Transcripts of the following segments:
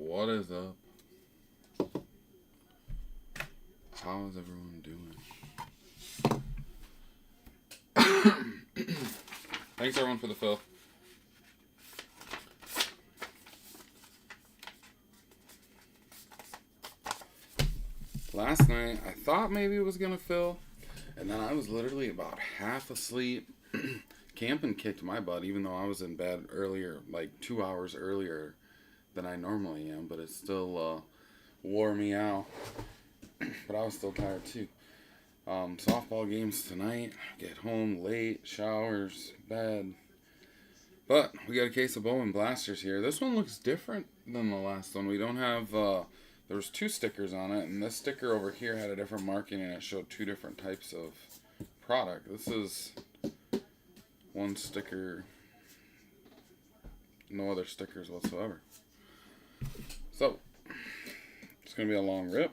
What is up? How is everyone doing? Thanks everyone for the fill. Last night I thought maybe it was gonna fill, and then I was literally about half asleep. Camping kicked my butt, even though I was in bed earlier, like 2 hours earlier than I normally am, but it still wore me out. But I was still tired too. Softball games tonight. Get home late, showers, bed. But we got a case of Bowman blasters here. This one looks different than the last one. We don't have, there was 2 stickers on it, and this sticker over here had a different marking, and it showed 2 different types of product. This is one sticker, no other stickers whatsoever. So, it's going to be a long rip.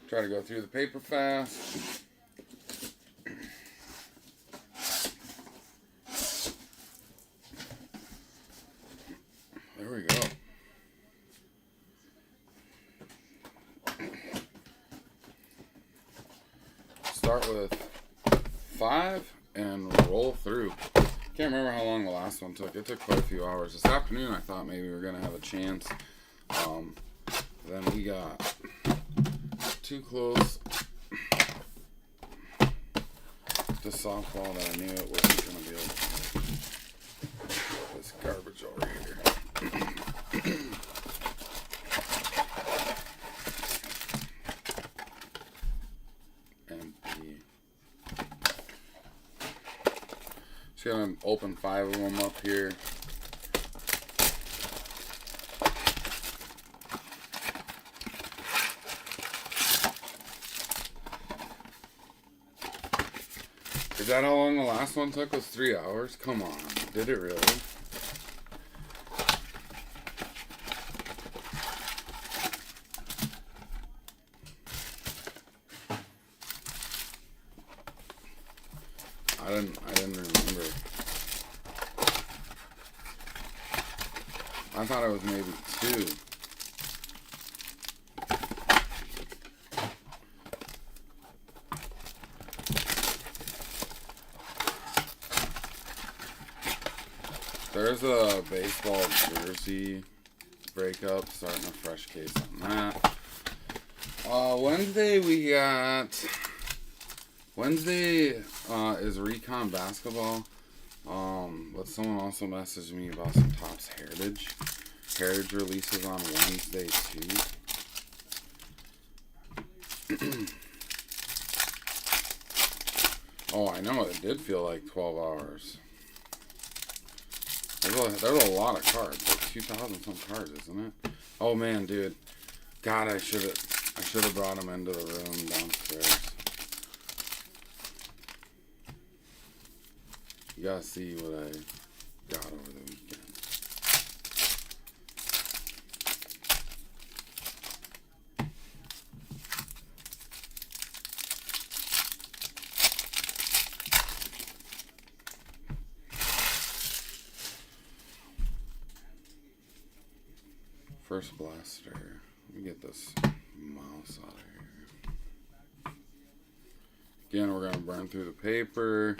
Try to go through the paper fast. There we go. Start with 5 and roll through. Can't remember how long the last one took. It took quite a few hours. This afternoon I thought maybe we were going to have a chance. Then we got too close to softball that I knew it wasn't going to be able to play. This garbage over here. Empty. Just going to open 5 of them up here. Is that how long the last one took? Was 3 hours? Come on. Did it really? I didn't remember. I thought it was maybe 2. There's a baseball jersey breakup, starting a fresh case on that. Wednesday is Recon basketball. But someone also messaged me about some Topps Heritage. Heritage releases on Wednesday too. Oh, I know, it did feel like 12 hours. There's a lot of cards, like 2,000 some cards, isn't it? Oh man, dude. God, I should have brought them into the room downstairs. You gotta see what I got over the weekend. First blaster. Let me get this mouse out of here. Again, we're going to burn through the paper.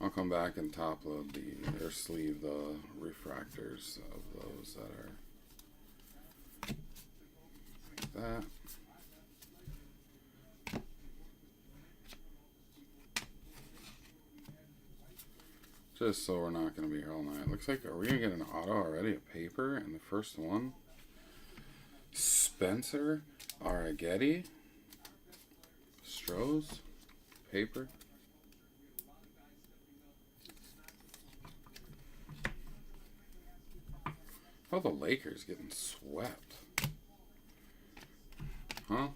I'll come back and top load or sleeve the refractors of those that are like that. Just so we're not going to be here all night. Looks like, are we going to get an auto already? A paper in the first one? Spencer Arrighetti. Strohs. Paper. How the Lakers getting swept? Huh?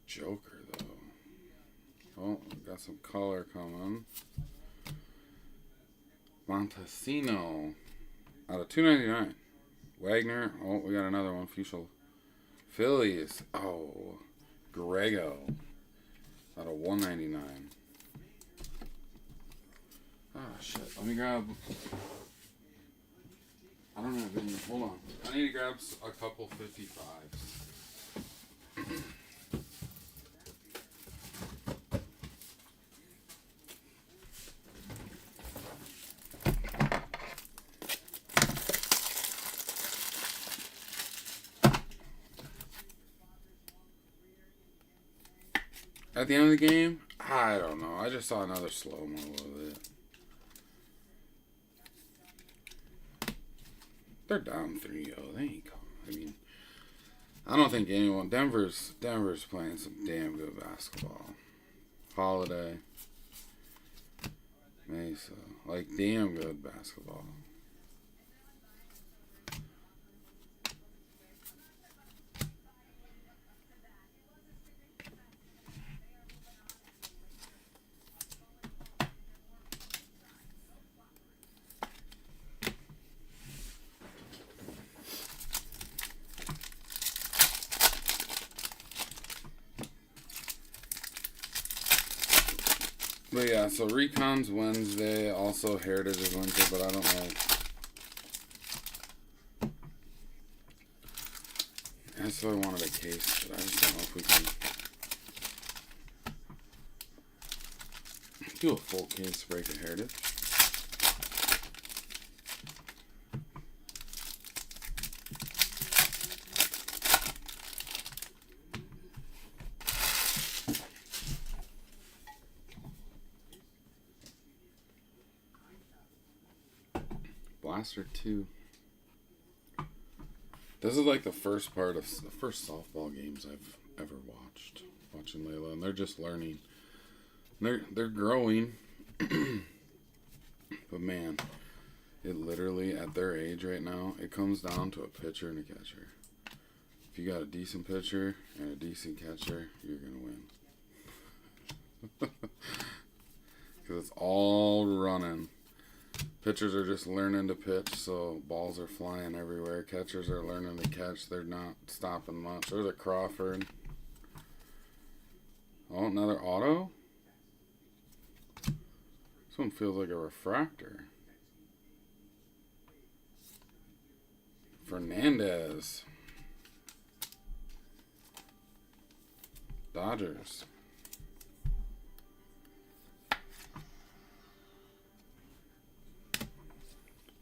Joker though. Oh, we got some color coming. Montesino out of $2.99. Wagner. Oh, we got another one. Phillies. Oh, great. Borrego out of 199. Ah, shit. Let me grab. I don't have any. Hold on. I need to grab a couple 55s. At the end of the game, I don't know. I just saw another slow-mo of it. They're down 3-0. They ain't coming. I mean, I don't think anyone. Denver's playing some damn good basketball. Holiday, Mesa, like damn good basketball. But yeah, so Recon's Wednesday, also Heritage is Wednesday, but I don't know. I still wanted a case, but I just don't know if we can do a full case break of Heritage. Blaster 2. This is like the first part of the first softball games I've ever watched. Watching Layla, and they're just learning. They're growing. But man, it literally at their age right now, it comes down to a pitcher and a catcher. If you got a decent pitcher and a decent catcher, you're gonna win. Because it's all running. Pitchers are just learning to pitch, so balls are flying everywhere. Catchers are learning to catch. They're not stopping much. There's a Crawford. Oh, another auto? This one feels like a refractor. Fernandez. Dodgers.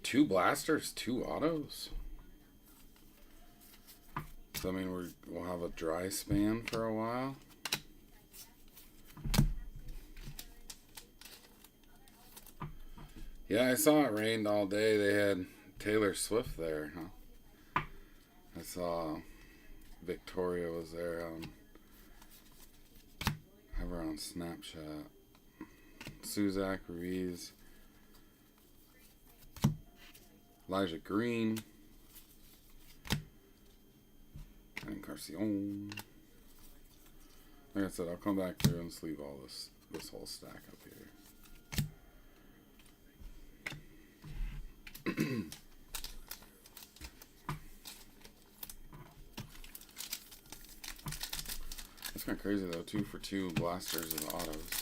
Two blasters, two autos. So, I mean, we'll have a dry span for a while. Yeah, I saw it rained all day. They had Taylor Swift there, huh? I saw Victoria was there. Have her on Snapchat. Suzak, Ruiz. Elijah Green. And Carcion. Like I said, I'll come back through and sleeve all this whole stack up here. It's kind of crazy though, 2 for 2 blasters and autos.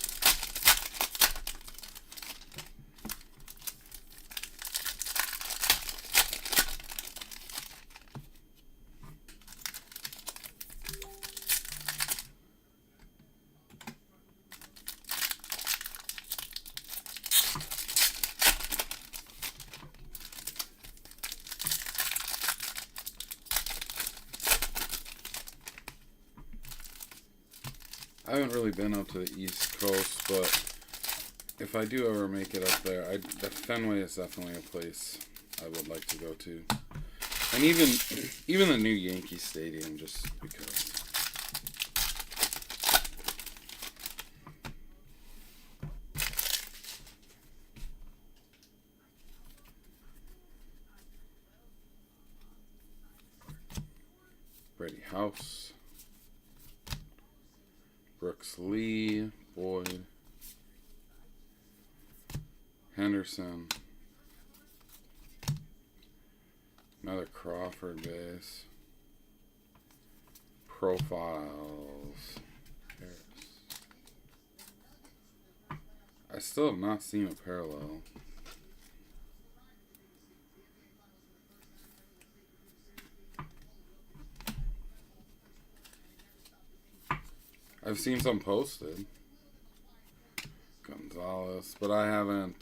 I haven't really been up to the East Coast, but if I do ever make it up there, the Fenway is definitely a place I would like to go to. And even the new Yankee Stadium, just because. Brady House. Brooks Lee, Boyd, Henderson, another Crawford base, profiles, still have not seen a parallel. I've seen some posted. Gonzalez, but I haven't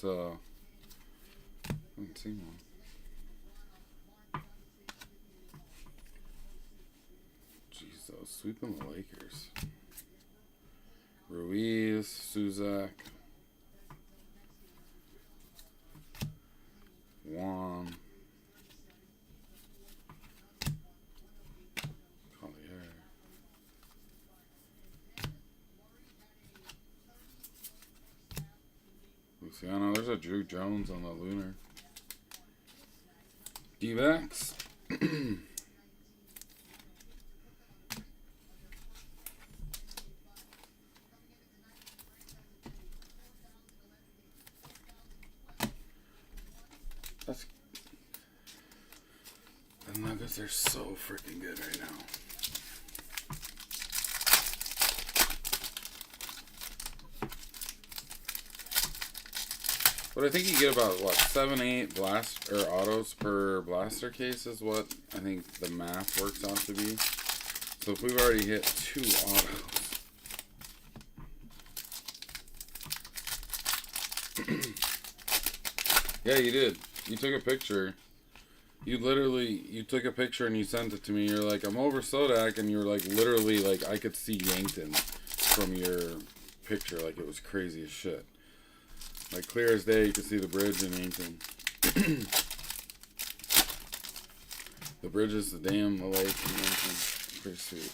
seen one. Jeez, those sweeping the Lakers. Ruiz, Suzak, Juan, Collier. Luciano, there's a Drew Jones on the Lunar. D-backs. That's, the Nuggets are so freaking good right now. But I think you get about, what, 7, 8 blast or autos per blaster case is what I think the math works out to be. So if we've already hit 2 autos. Yeah, you did. You took a picture. You took a picture and you sent it to me. You're like, I'm over Sodak, and you're like, literally, like, I could see Yankton from your picture. Like, it was crazy as shit. Like, clear as day, you could see the bridge in Yankton. The bridge is the dam, the lake in Yankton. Pretty sweet.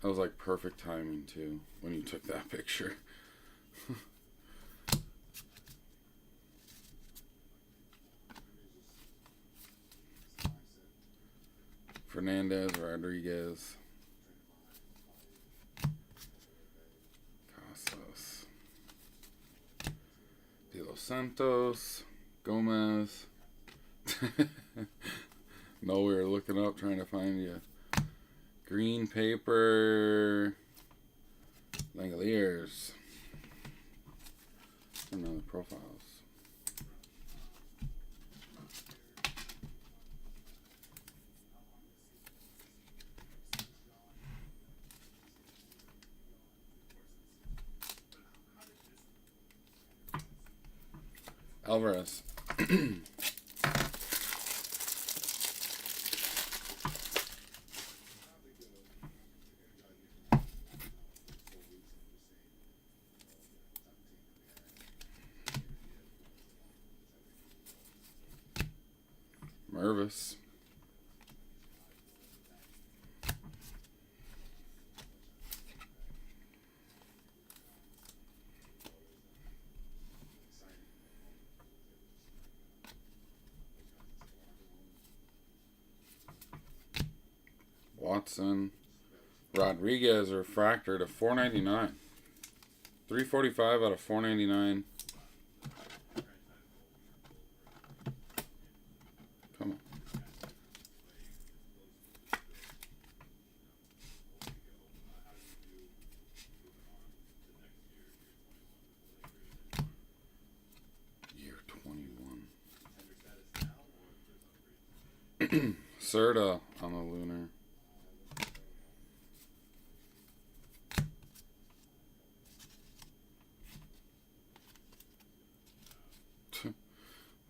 That was like perfect timing too, when you took that picture. Fernandez, Rodriguez, Casas, De Los Santos, Gomez. No, we were looking up trying to find you. Green paper, Langoliers. Another profiles. Alvarez. Mervis. Watson. Rodriguez refractor to 499. 345 out of 499. Come on. Year 21. Serta on the Lunar.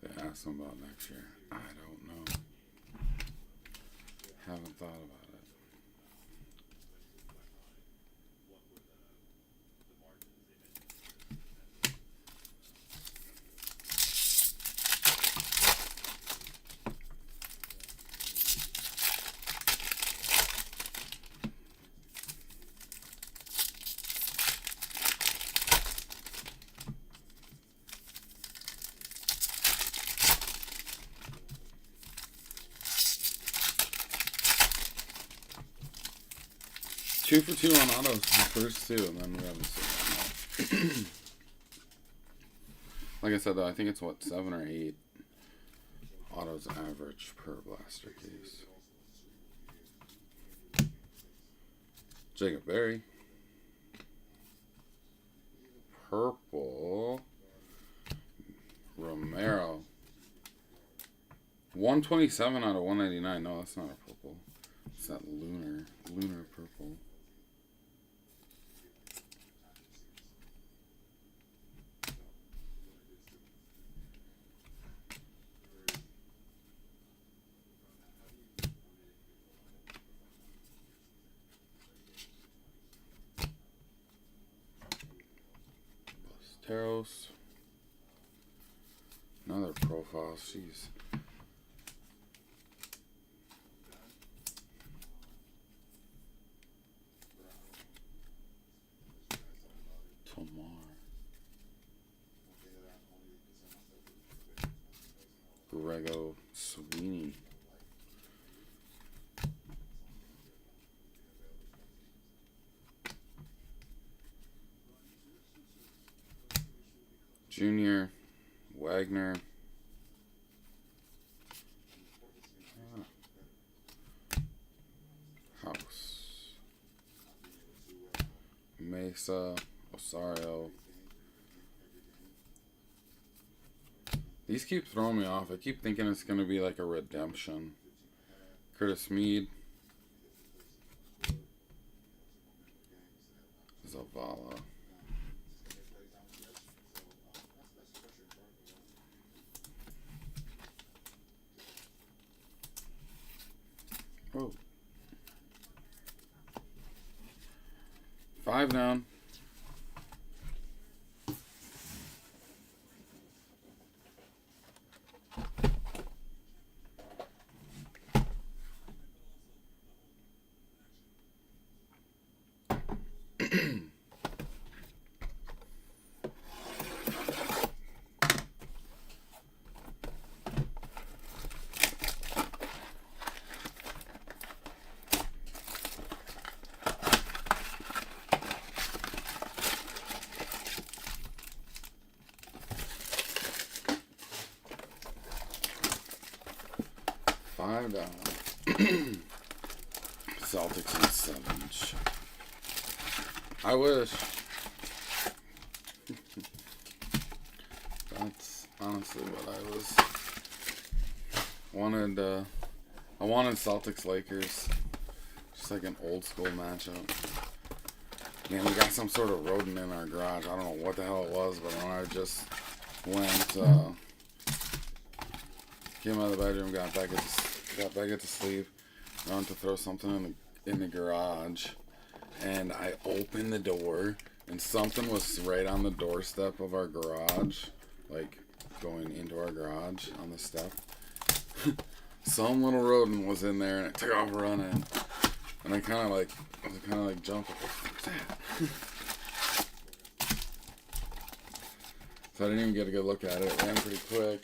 They asked them about next year. I don't know. Haven't thought about it. Two for two on autos, the first two, and then we haven't seen that. Like I said, though, I think it's what, 7 or 8 autos average per blaster case. Jacob Berry. purple. Romero. 127 out of 199. No, that's not a purple. It's that lunar purple. Teros. Another profile. Jeez. Tomar. Grego Sweeney. Junior. Wagner. House. Mesa. Osario. These keep throwing me off. I keep thinking it's going to be like a redemption. Curtis Mead. Zavala. Oh. 5 down. $5. Celtics and 7. I wish. That's honestly what I was wanted. I wanted Celtics Lakers, just like an old school matchup. Man, we got some sort of rodent in our garage. I don't know what the hell it was, but when I just went, came out of the bedroom, got back into sleep, went to throw something in the garage, and I opened the door, and something was right on the doorstep of our garage, like going into our garage on the step. Some little rodent was in there, and it took off running, and I was kind of like jumping. What's that? So I didn't even get a good look at it. It ran pretty quick.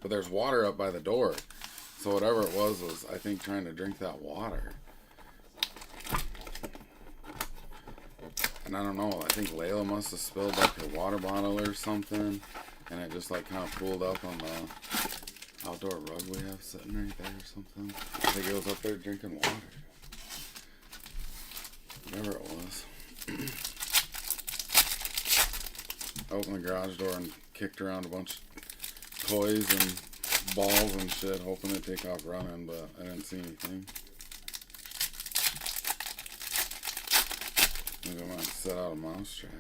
But there's water up by the door. So whatever it was I think trying to drink that water. And I don't know, I think Layla must have spilled like her water bottle or something. And it just like kind of pooled up on the outdoor rug we have sitting right there or something. I think it was up there drinking water. Whatever it was. I opened the garage door and kicked around a bunch of toys and balls and shit, hoping to take off running, but I didn't see anything. Maybe I might set out a mouse trap.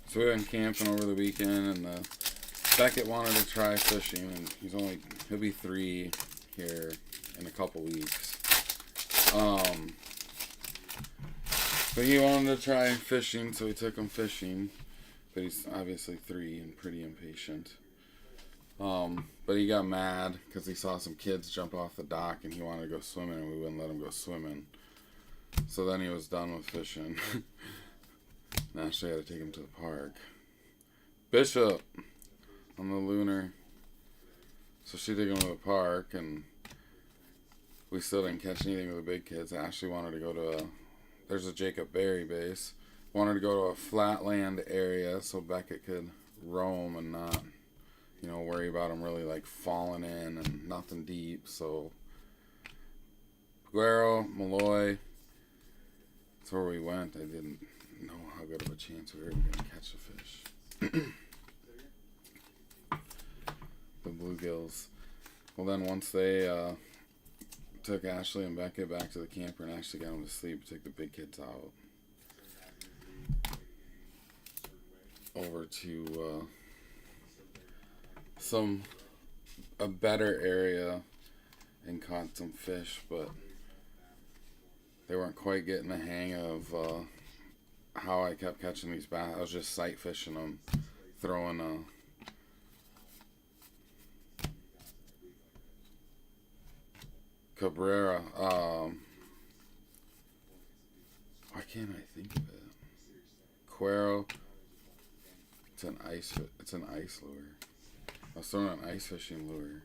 So we went camping over the weekend, and Beckett wanted to try fishing, and he'll be 3 here in a couple weeks. But he wanted to try fishing, so we took him fishing. But he's obviously 3 and pretty impatient. But he got mad because he saw some kids jump off the dock and he wanted to go swimming, and we wouldn't let him go swimming. So then he was done with fishing. And actually had to take him to the park. Bishop on the lunar. So she took him to the park, and we still didn't catch anything with the big kids. Ashley wanted to go to there's a Jacob Berry base. Wanted to go to a flatland area so Beckett could roam and not, worry about him really like falling in and nothing deep. So Guero, Malloy. That's where we went. I didn't know how good of a chance we were going to catch the fish. The bluegills. Well, then once they took Ashley and Becca back to the camper and actually got them to sleep, took the big kids out over to a better area and caught some fish, but they weren't quite getting the hang of how I kept catching these bass. I was just sight fishing them, throwing Cabrera. Why can't I think of it? Cuero. It's an ice lure. I was throwing an ice fishing lure.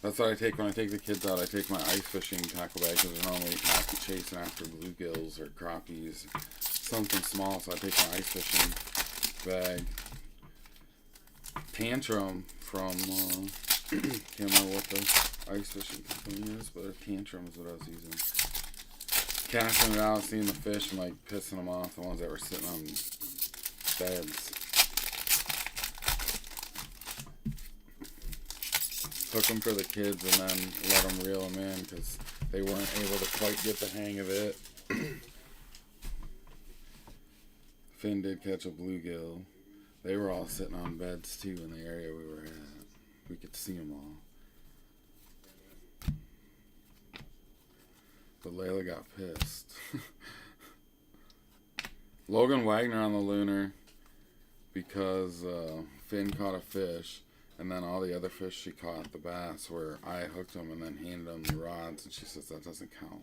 That's what I take when I take the kids out. I take my ice fishing tackle bag because they're normally chasing after bluegills or crappies, something small. So I take my ice fishing bag. Tantrum from can't remember what the ice fishing company is, but Tantrum is what I was using. Casting it out, seeing the fish, and like pissing them off, the ones that were sitting on beds. Took them for the kids and then let them reel them in because they weren't able to quite get the hang of it. Finn did catch a bluegill. They were all sitting on beds too in the area we were at. We could see them all. But Layla got pissed. Logan Wagner on the lunar because Finn caught a fish. And then all the other fish she caught, the bass, where I hooked them and then handed them the rods, and she says that doesn't count.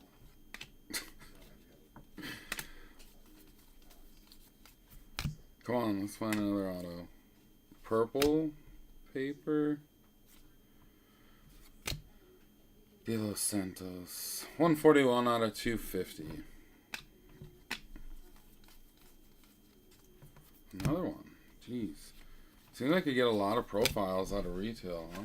Come on, let's find another auto. Purple paper. De Los Santos. 141 out of 250. Another one. Jeez. Seems like you get a lot of profiles out of retail, huh?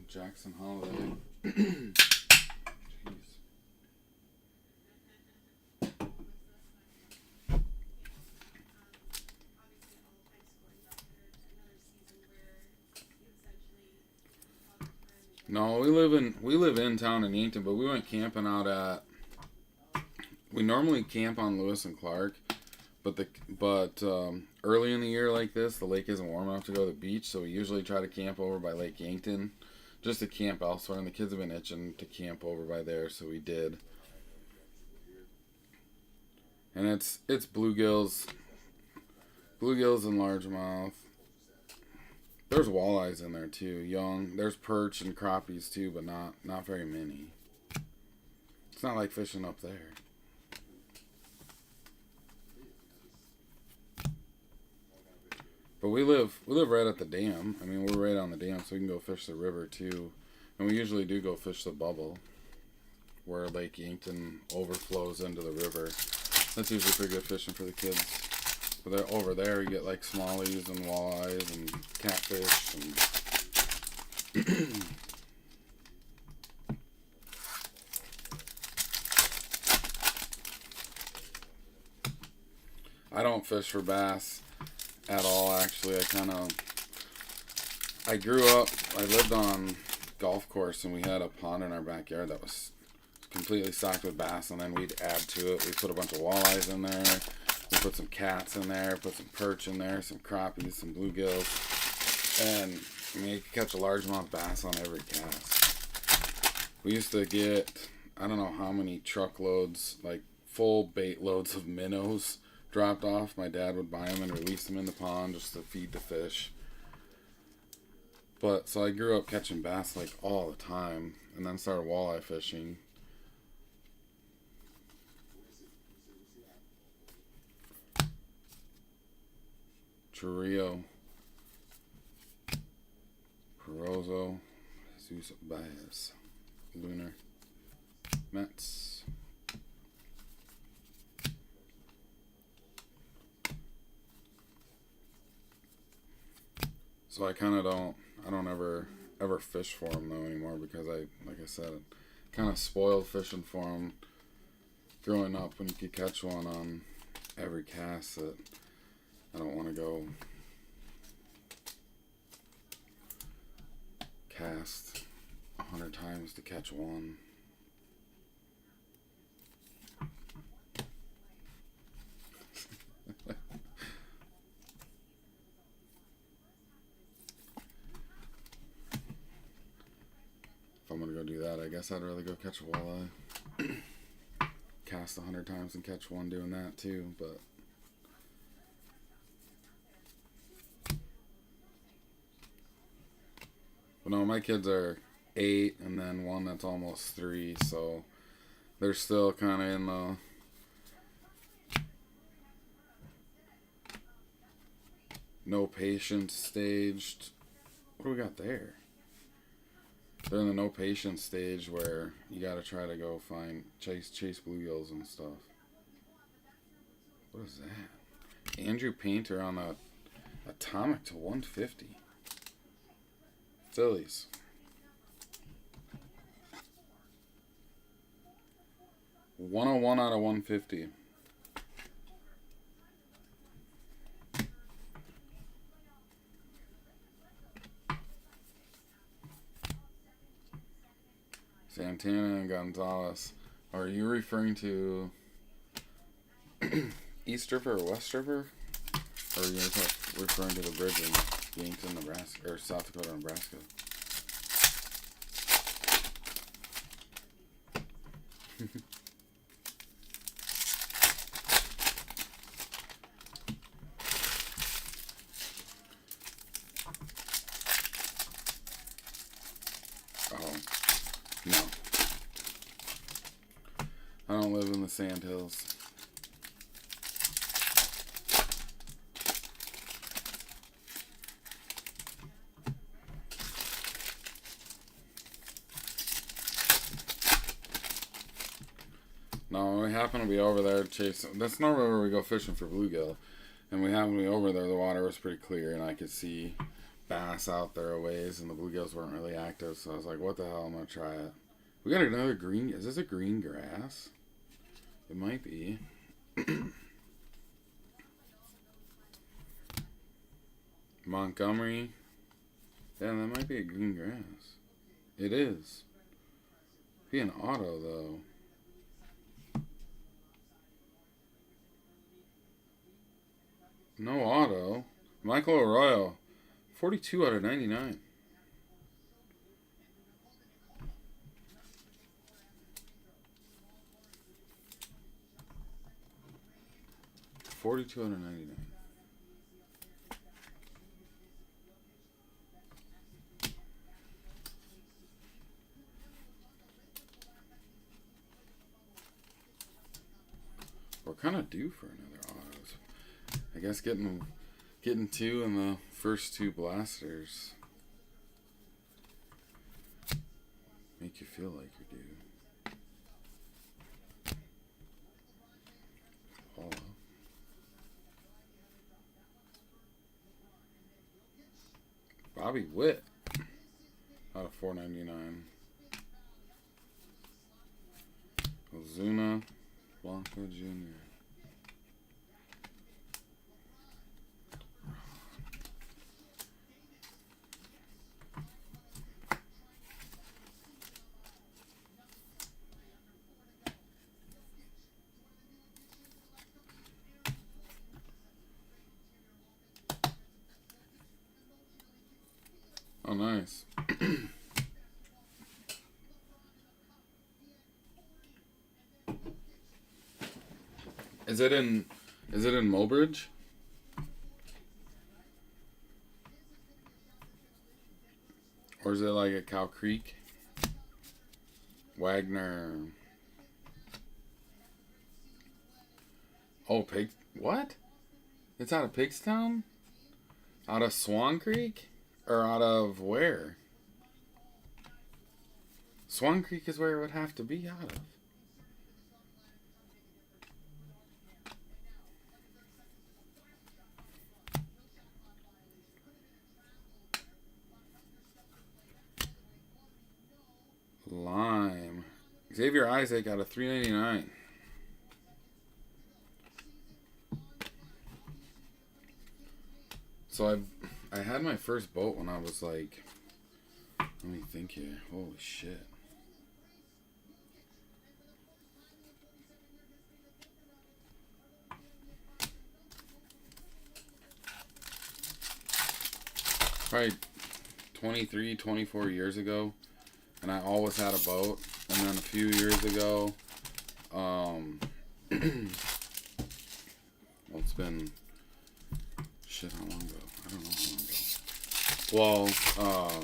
Jackson Holiday. Jeez. No, we live in town in Yankton, but we went camping out at. We normally camp on Lewis and Clark, but early in the year like this, the lake isn't warm enough to go to the beach, so we usually try to camp over by Lake Yankton, just to camp elsewhere. And the kids have been itching to camp over by there, so we did. And it's bluegills and largemouth. There's walleyes in there too, young. There's perch and crappies too, but not very many. It's not like fishing up there. But we live right at the dam. I mean, we're right on the dam, so we can go fish the river too. And we usually do go fish the bubble, where Lake Yankton overflows into the river. That's usually pretty good fishing for the kids. But over there, you get like smallies and walleyes and catfish and I don't fish for bass at all, actually. I grew up, I lived on golf course, and we had a pond in our backyard that was completely stocked with bass, and then we'd add to it. We put a bunch of walleyes in there, we put some cats in there, put some perch in there, some crappies, some bluegills, and I mean, you could catch a largemouth bass on every cast. We used to get, I don't know how many truckloads, like full bait loads of minnows dropped off. My dad would buy them and release them in the pond just to feed the fish. But so I grew up catching bass like all the time, and then started walleye fishing. Chorrillo, Perozo, Jesus Baez, Lunar, Mets. So I kind of don't. I don't ever fish for them though anymore because like I said, kind of spoiled fishing for them growing up when you could catch one on every cast. That I don't want to go cast 100 times to catch one. If I'm gonna go do that, I guess I'd rather go catch a walleye. Cast 100 times and catch one doing that too, but no, my kids are 8 and then one that's almost 3, so they're still kind of in the no patience stage. What do we got there? They're in the no patience stage where you gotta try to go chase bluegills and stuff. What is that? Andrew Painter on the atomic to 150. Phillies. 101 out of 150. Santana and Gonzalez. Are you referring to East River or West River? Or are you referring to the bridge in Yankton, Nebraska, or South Dakota, Nebraska? Oh, no. I don't live in the sand hills. No, we happen to be over there chasing. That's not where we go fishing for bluegill. And we happen to be over there. The water was pretty clear, and I could see bass out there a ways, and the bluegills weren't really active. So I was like, what the hell? I'm going to try it. We got another green. Is this a green grass? It might be. Montgomery. Yeah, that might be a green grass. It is. Be an auto, though. No auto. Michael Arroyo. 42 out of 99. $42 out of 99. We're kind of due for another autos. I guess getting 2 in the first 2 blasters make you feel like you're due. Paula. Bobby Witt out of 499. Ozuna Blanco Jr. Oh, nice. Is it in Mobridge? Or is it like at Cow Creek? Wagner. Oh, Pig. What? It's out of Pigstown? Out of Swan Creek? Or out of where? Swan Creek is where it would have to be out of. Xavier Isaac out of 399. So I had my first boat when I was like, let me think here. Holy shit. Probably 23, 24 years ago. And I always had a boat. And then a few years ago, well, it's been, shit, how long ago? I don't know how long ago. Well,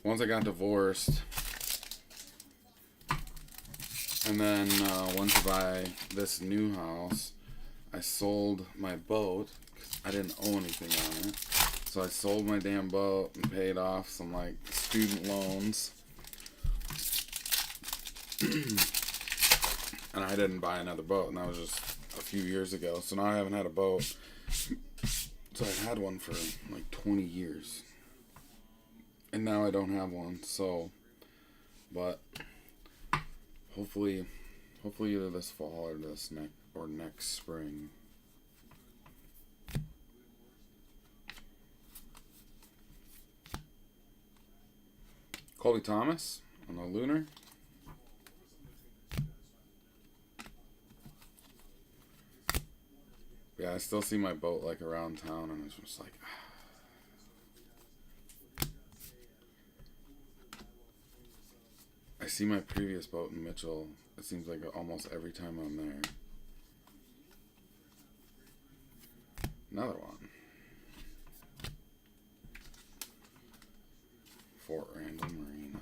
once I got divorced, and then went to buy this new house, I sold my boat, because I didn't owe anything on it. So I sold my damn boat and paid off some, like, student loans. And I didn't buy another boat, and that was just a few years ago. So now I haven't had a boat. So I had one for like 20 years. And now I don't have one. So, but hopefully either this fall or next spring. Colby Thomas on the Lunar. Yeah, I still see my boat like around town, and it's just like, I see my previous boat in Mitchell. It seems like almost every time I'm there. Another one. Fort Randall Marina.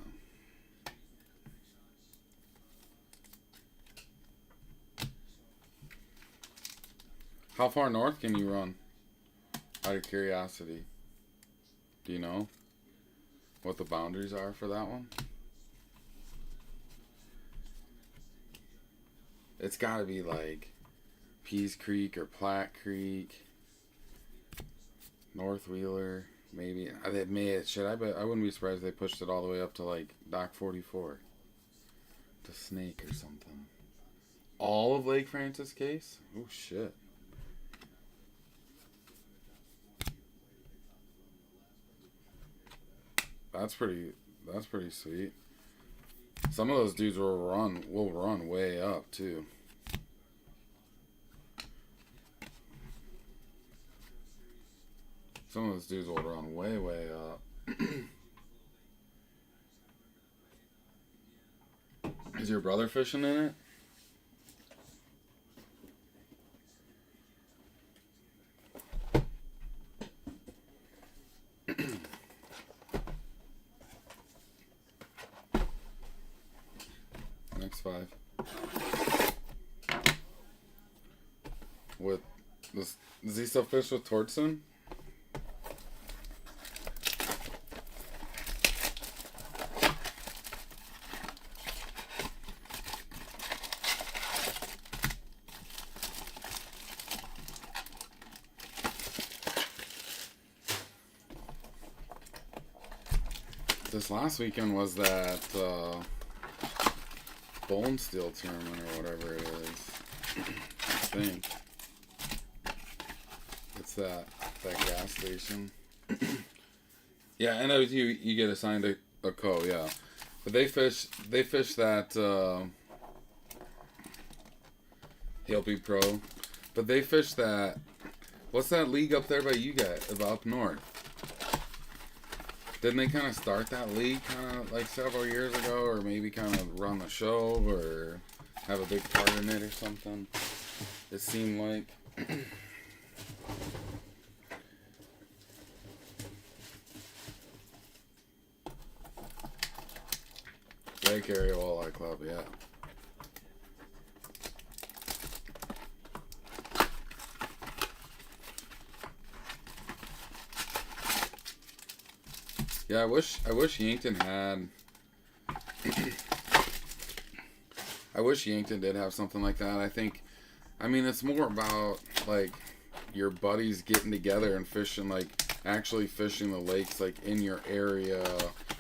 How far north can you run? Out of curiosity. Do you know what the boundaries are for that one? It's gotta be like Pease Creek or Platte Creek. North Wheeler, maybe. They may it shit. I wouldn't be surprised if they pushed it all the way up to like Dock 44. To Snake or something. All of Lake Francis Case? Oh shit. That's pretty sweet. Some of those dudes will run way up too. Some of those dudes will run way up. Is your brother fishing in it? Next 5. With this, does he still fish with Tortson? This last weekend was that Bone Steel tournament or whatever it is. I think it's that gas station. Yeah, I know you get assigned a co, yeah. But they fish that he'll be pro. But they fish that, what's that league up there by you guys, up north? Didn't they kind of start that league kind of like several years ago, or maybe kind of run the show or have a big part in it or something? It seemed like. Lake Area Walleye Club, yeah. Yeah, I wish Yankton had. I wish Yankton did have something like that. I mean, it's more about like your buddies getting together and fishing, like actually fishing the lakes, like in your area,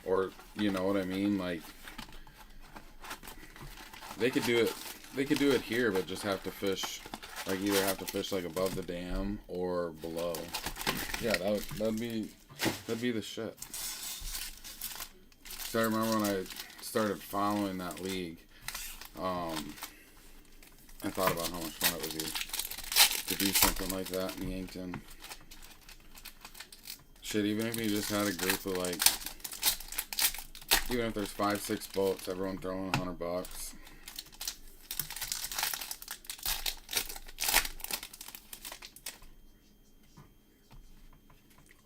or you know what I mean, like They could do it. They could do it here, but just have to fish, like either have to fish like above the dam or below. Yeah, that'd be the shit. So I remember when I started following that league, I thought about how much fun it would be to do something like that in Yankton. Shit, even if you just had a group of like, even if there's 5, 6 boats, everyone throwing $100.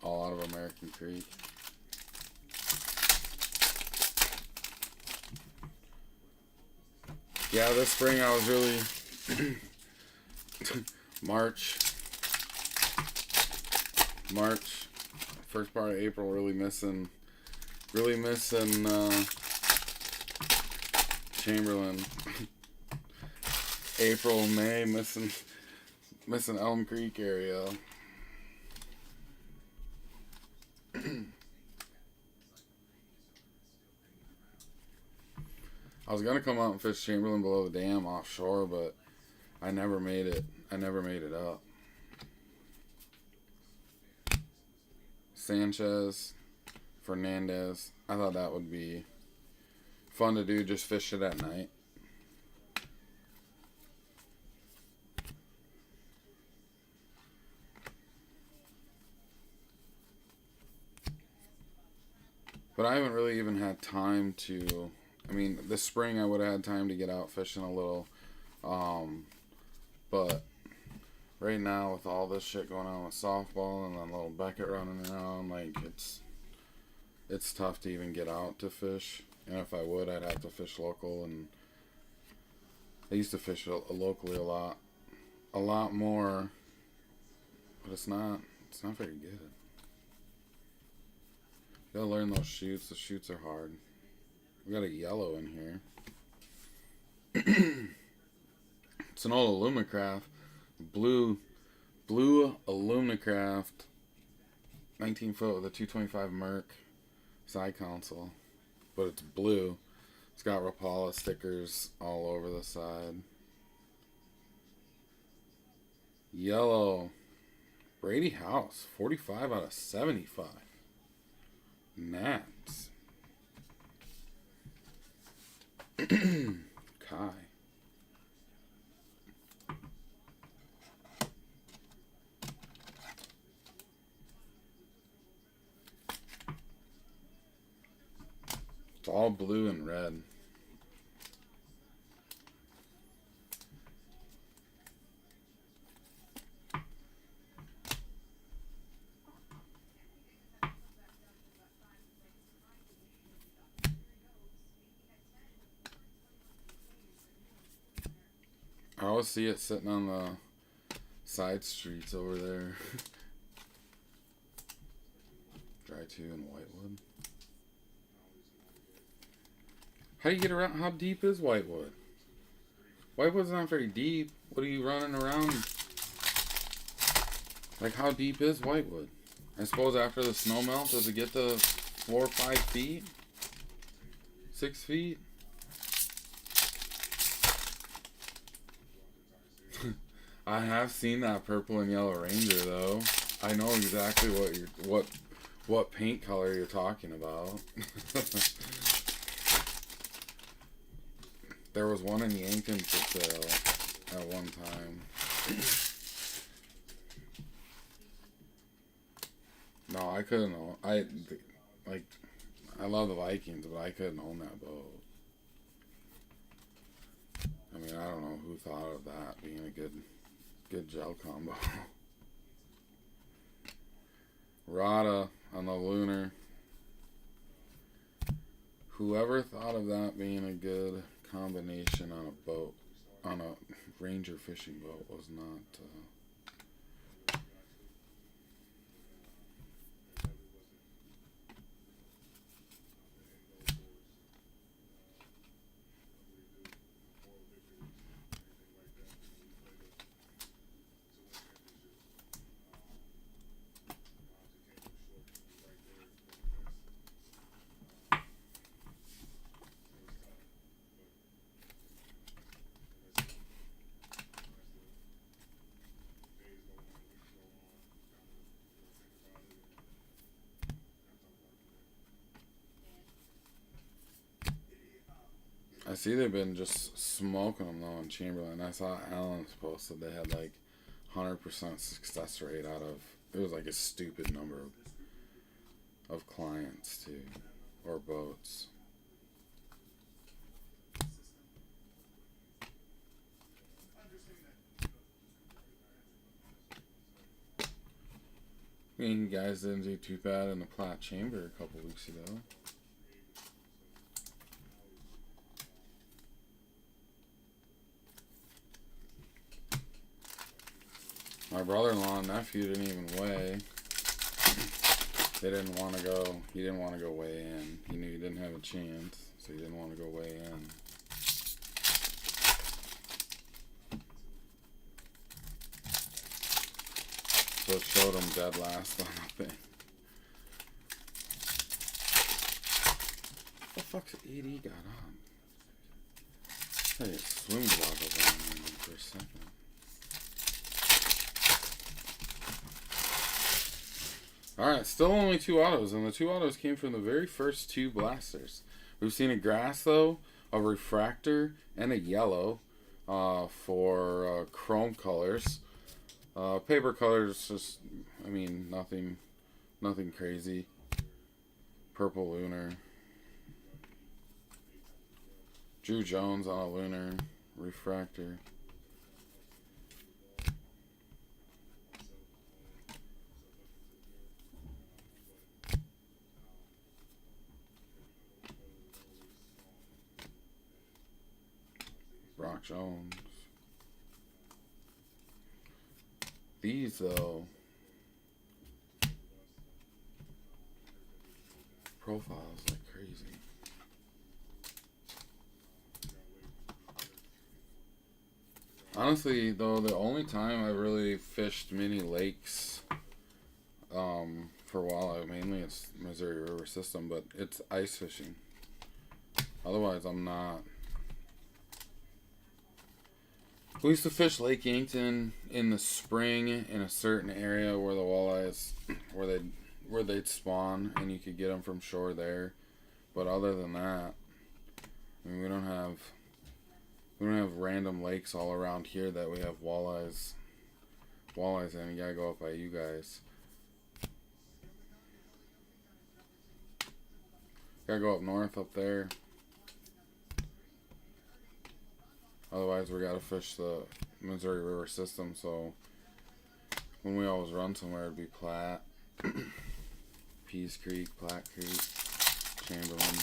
All out of American Creek. Yeah, this spring I was really March, first part of April, really missing Chamberlain. April, May, missing Elm Creek area. I was gonna come out and fish Chamberlain below the dam offshore, but I never made it. Up. Sanchez, Fernandez. I thought that would be fun to do. Just fish it at night. But I haven't really even had time to. I mean, this spring I would have had time to get out fishing a little. But right now with all this shit going on with softball and then little Beckett running around, like it's tough to even get out to fish. And if I would, I'd have to fish local. And I used to fish locally a lot more. But it's not very good. You gotta learn those shoots. The shoots are hard. We got a yellow in here. It's an old Alumacraft. Blue Alumacraft. 19 foot with a 225 Merc side console. But it's blue. It's got Rapala stickers all over the side. Yellow. Brady House. 45 out of 75. Nats. Kai. It's all blue and red. I always see it sitting on the side streets over there. Dry 2 and Whitewood. How do you get around? How deep is Whitewood? Whitewood's not very deep. What are you running around? Like, how deep is Whitewood? I suppose after the snow melt, does it get to 4 or 5 feet? 6 feet? I have seen that purple and yellow Ranger though. I know exactly what paint color you're talking about. There was one in Yankton for sale at one time. No, I couldn't own. I love the Vikings, but I couldn't own that boat. I mean, I don't know who thought of that being a good gel combo. Rada on the Lunar. Whoever thought of that being a good combination on a boat, on a Ranger fishing boat, was not. see they've been just smoking them though in Chamberlain. I saw Allen's posted they had like 100% success rate out of, it was like a stupid number of clients too, or boats. I mean, you guys didn't do too bad in the Platte Chamber a couple weeks ago. My brother-in-law and nephew didn't even weigh. They didn't want to go. He didn't want to go weigh in. He knew he didn't have a chance, so he didn't want to go weigh in. So it showed him dead last on the thing. What the fuck's AD got on? Hey, it swim goggles on for a second. Alright, still only 2 autos, and the 2 autos came from the very first 2 blasters. We've seen a grass, though, a refractor, and a yellow for chrome colors. Paper colors, just, I mean, nothing crazy. Purple lunar. Drew Jones on a lunar refractor. Brock Jones. These, though, profiles like crazy. Honestly, though, the only time I really fished mini lakes for walleye, mainly it's Missouri River system, but it's ice fishing. Otherwise, I'm not. We used to fish Lake Yankton in the spring in a certain area where the walleyes, where they'd spawn, and you could get them from shore there. But other than that, I mean, we don't have random lakes all around here that we have walleyes in. You gotta go up by you guys. Gotta go up north up there. Otherwise, we gotta fish the Missouri River system. So when we always run somewhere, it'd be Platte, Pease Creek, Platte Creek, Chamberlain,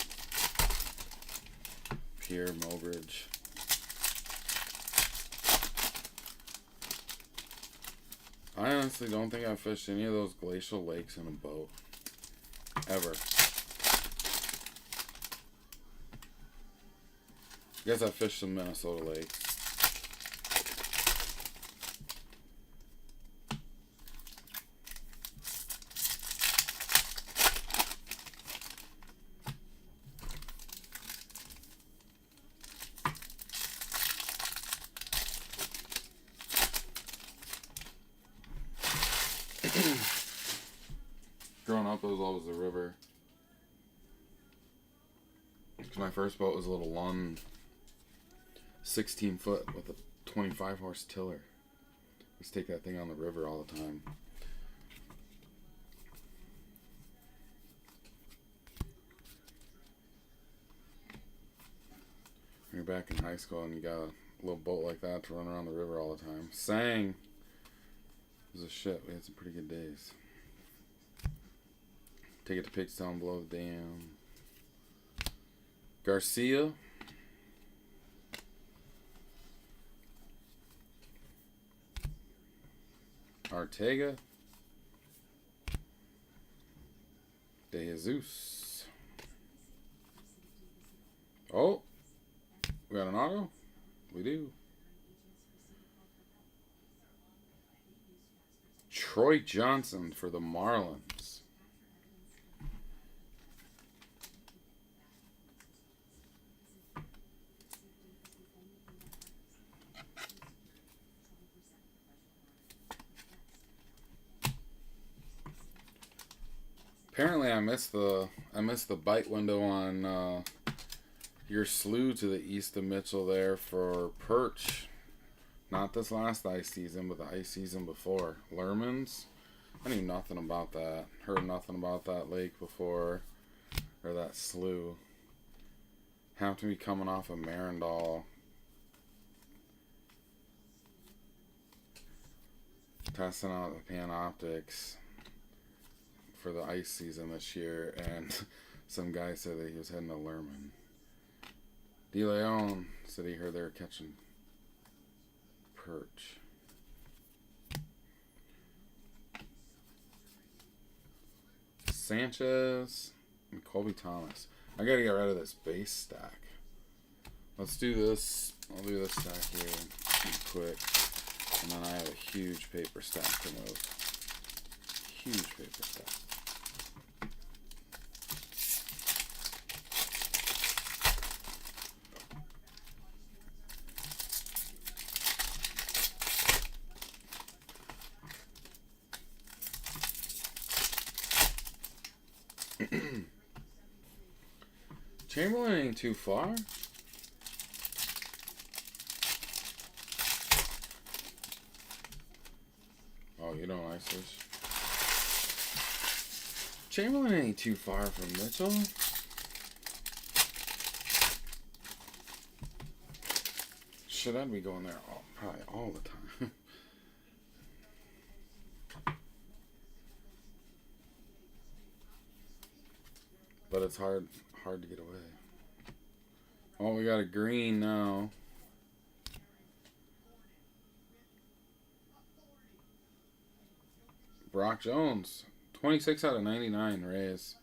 Pierre, Mobridge. I honestly don't think I've fished any of those glacial lakes in a boat ever. I guess I fished some Minnesota lakes. Growing up, it was always the river. Because my first boat was a little Lund 16 foot with a 25 horse tiller. I used to take that thing on the river all the time. When you're back in high school and you got a little boat like that to run around the river all the time. Sang was a shit. We had some pretty good days. Take it to Pigstown, blow the dam. Garcia. Ortega. De Jesus. Oh, we got an auto? We do. Troy Johnson for the Marlins. Apparently, I missed the bite window on your slough to the east of Mitchell there for perch. Not this last ice season, but the ice season before. Lerman's. I knew nothing about that. Heard nothing about that lake before. Or that slough. Have to be coming off of Marindal. Testing out the Panoptics for the ice season this year, and some guy said that he was heading to Lerman. DeLeon said he heard they were catching perch. Sanchez and Colby Thomas. I gotta get rid of this base stack. Let's do this. I'll do this stack here quick. And then I have a huge paper stack to move. Huge paper stack. Chamberlain ain't too far. Oh, you don't like this? Chamberlain ain't too far from Mitchell. Should I be going there probably all the time? But it's hard to get away. Oh, we got a green now. Brock Jones, 26 out of 99 Rays.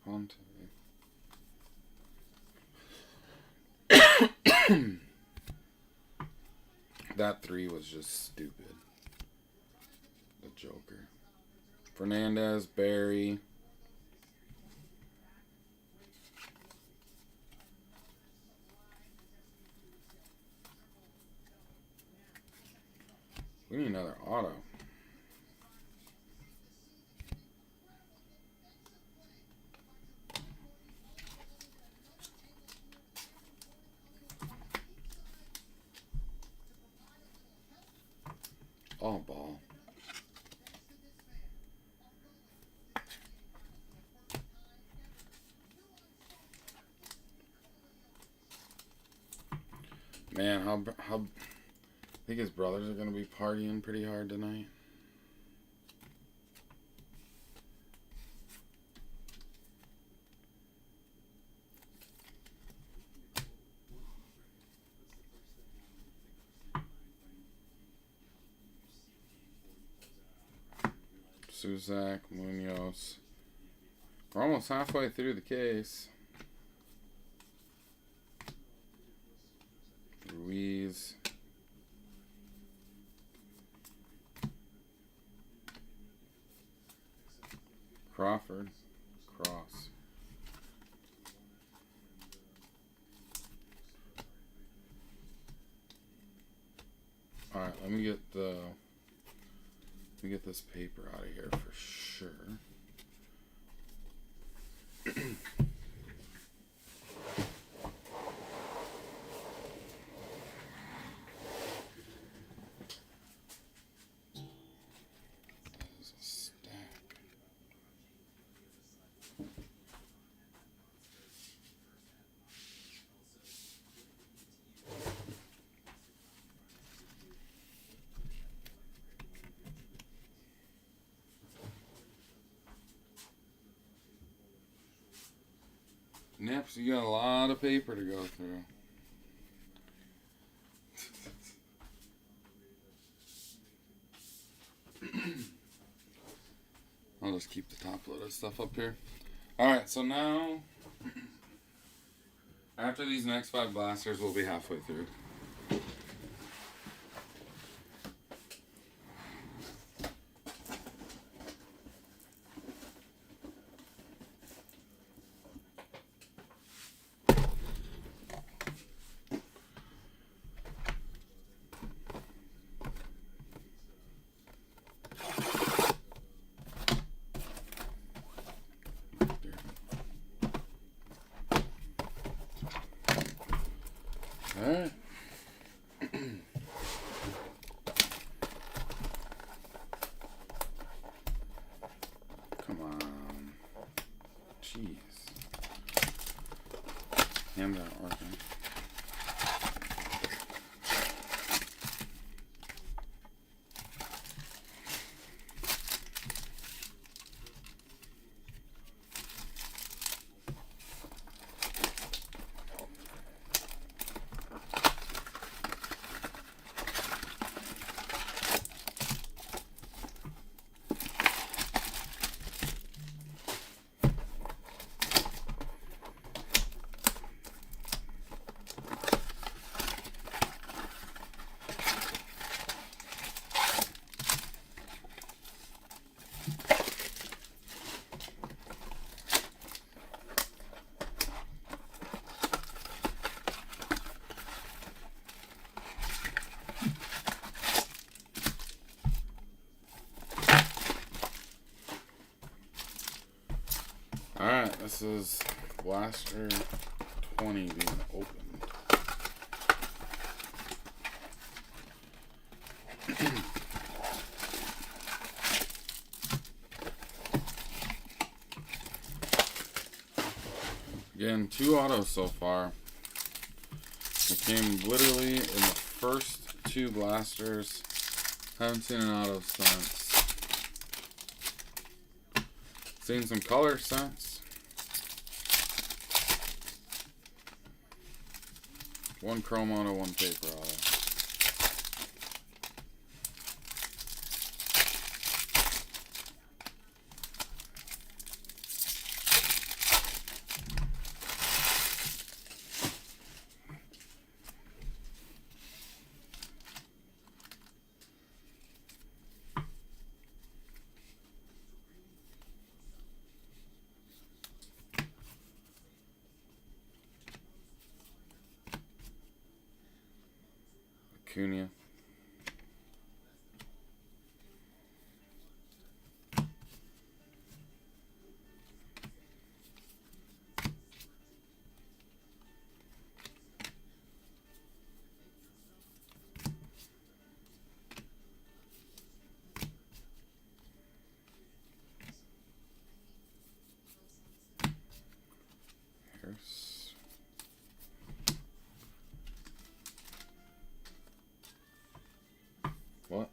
On to that 3 was just stupid. The Joker. Fernandez, Barry. We need another auto. All ball. Man, how I think his brothers are going to be partying pretty hard tonight. Suzak, Munoz. We're almost halfway through the case. Ruiz. Crawford. Cross. Alright, let me get this paper out of here for sure. Nips, you got a lot of paper to go through. I'll just keep the top loaded stuff up here. Alright, so now, after these next 5 blasters, we'll be halfway through. Hands aren't working. Alright, this is Blaster 20 being opened. Again, 2 autos so far. It came literally in the first 2 blasters. Haven't seen an auto since. Seen some color since. 1 chrome auto, 1 paper auto. Acuna. Harris. What?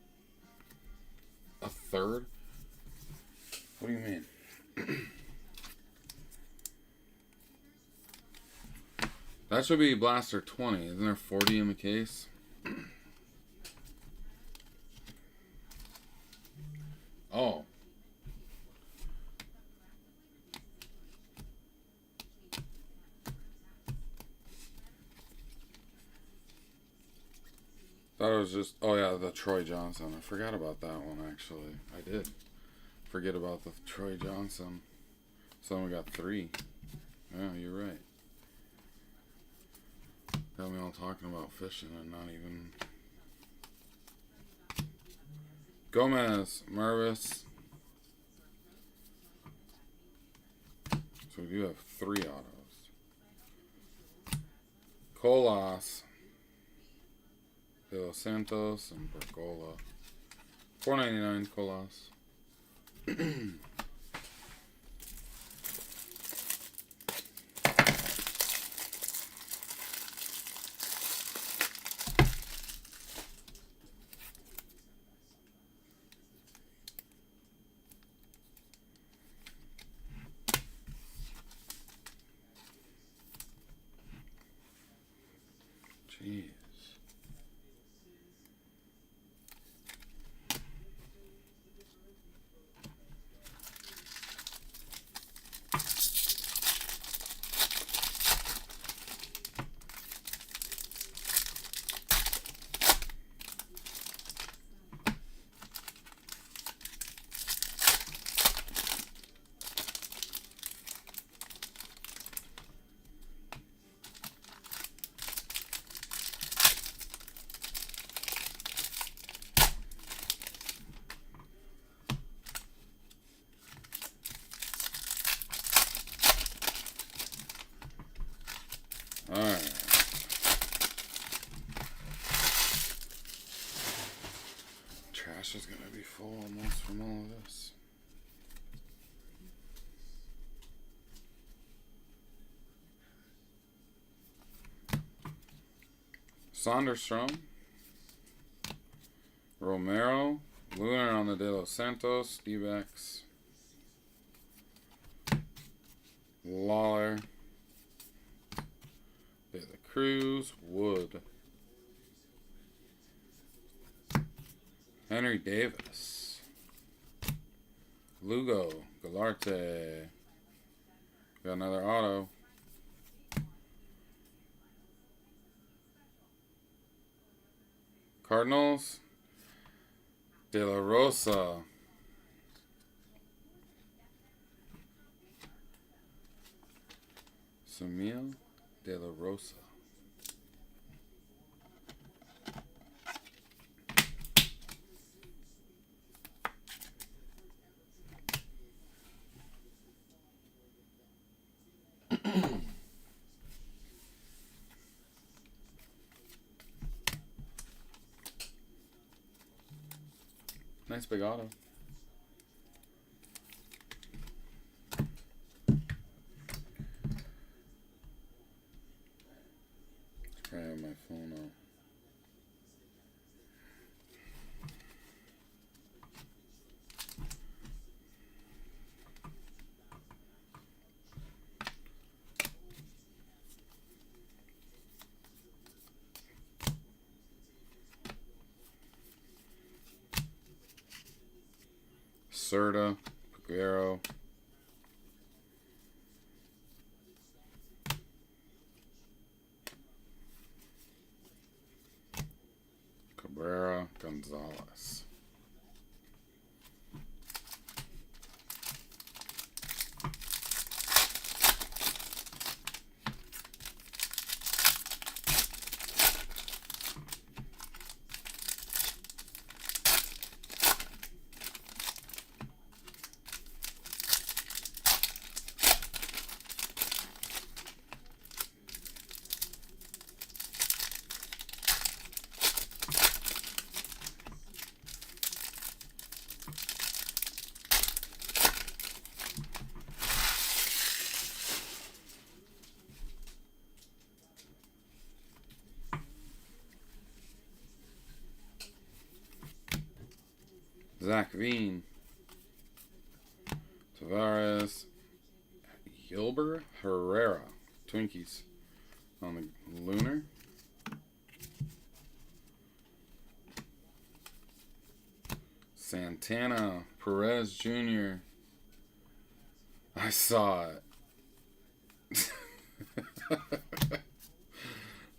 A third? What do you mean? That should be Blaster 20. Isn't there 40 in the case? Oh. Thought it was just, oh yeah, the Troy Johnson. I forgot about that one, actually. I did forget about the Troy Johnson. So then we got 3. Yeah, you're right. Got me all talking about fishing and not even. Gomez, Mervis. So we do have 3 autos. Colas, De Los Santos, and Bergola. $4.99 Colas. Jeez. Alright. Trash is gonna be full almost from all of this. Sonderstrom. Romero. Lunar on the De Los Santos. D-backs. Lawler. De La Cruz. Wood. Henry Davis. Lugo. Galarte. Got another auto. Cardinals. De La Rosa. Samil De La Rosa. Nice big auto. I have my phone on. Serta, Peguero, Cabrera, Gonzalez. Zach Veen, Tavares, Gilbert Herrera, Twinkies on the Lunar. Santana, Perez Jr. I saw it.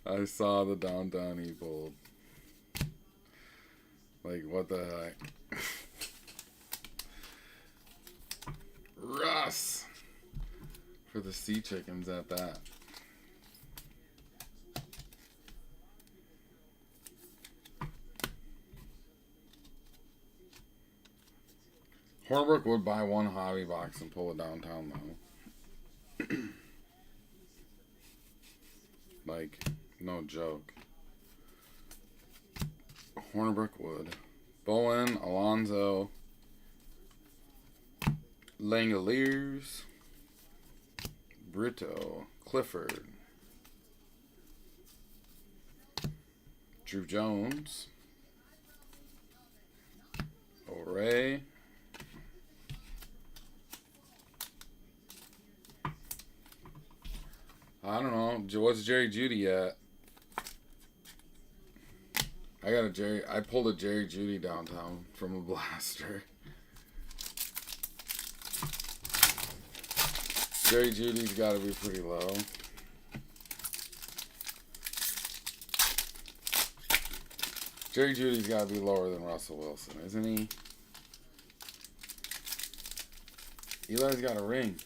I saw the downtown E-Bold. Like, what the heck? Russ for the Sea Chickens at that. Hornbrook would buy one hobby box and pull it downtown though. Like, no joke. Hornbrook would. Bowen, Alonzo, Langoliers, Brito, Clifford, Drew Jones, O'Reilly, I don't know. What's Jerry Judy at? I pulled a Jerry Judy downtown from a blaster. Jerry Judy's got to be pretty low. Jerry Judy's got to be lower than Russell Wilson, isn't he? Eli's got a ring.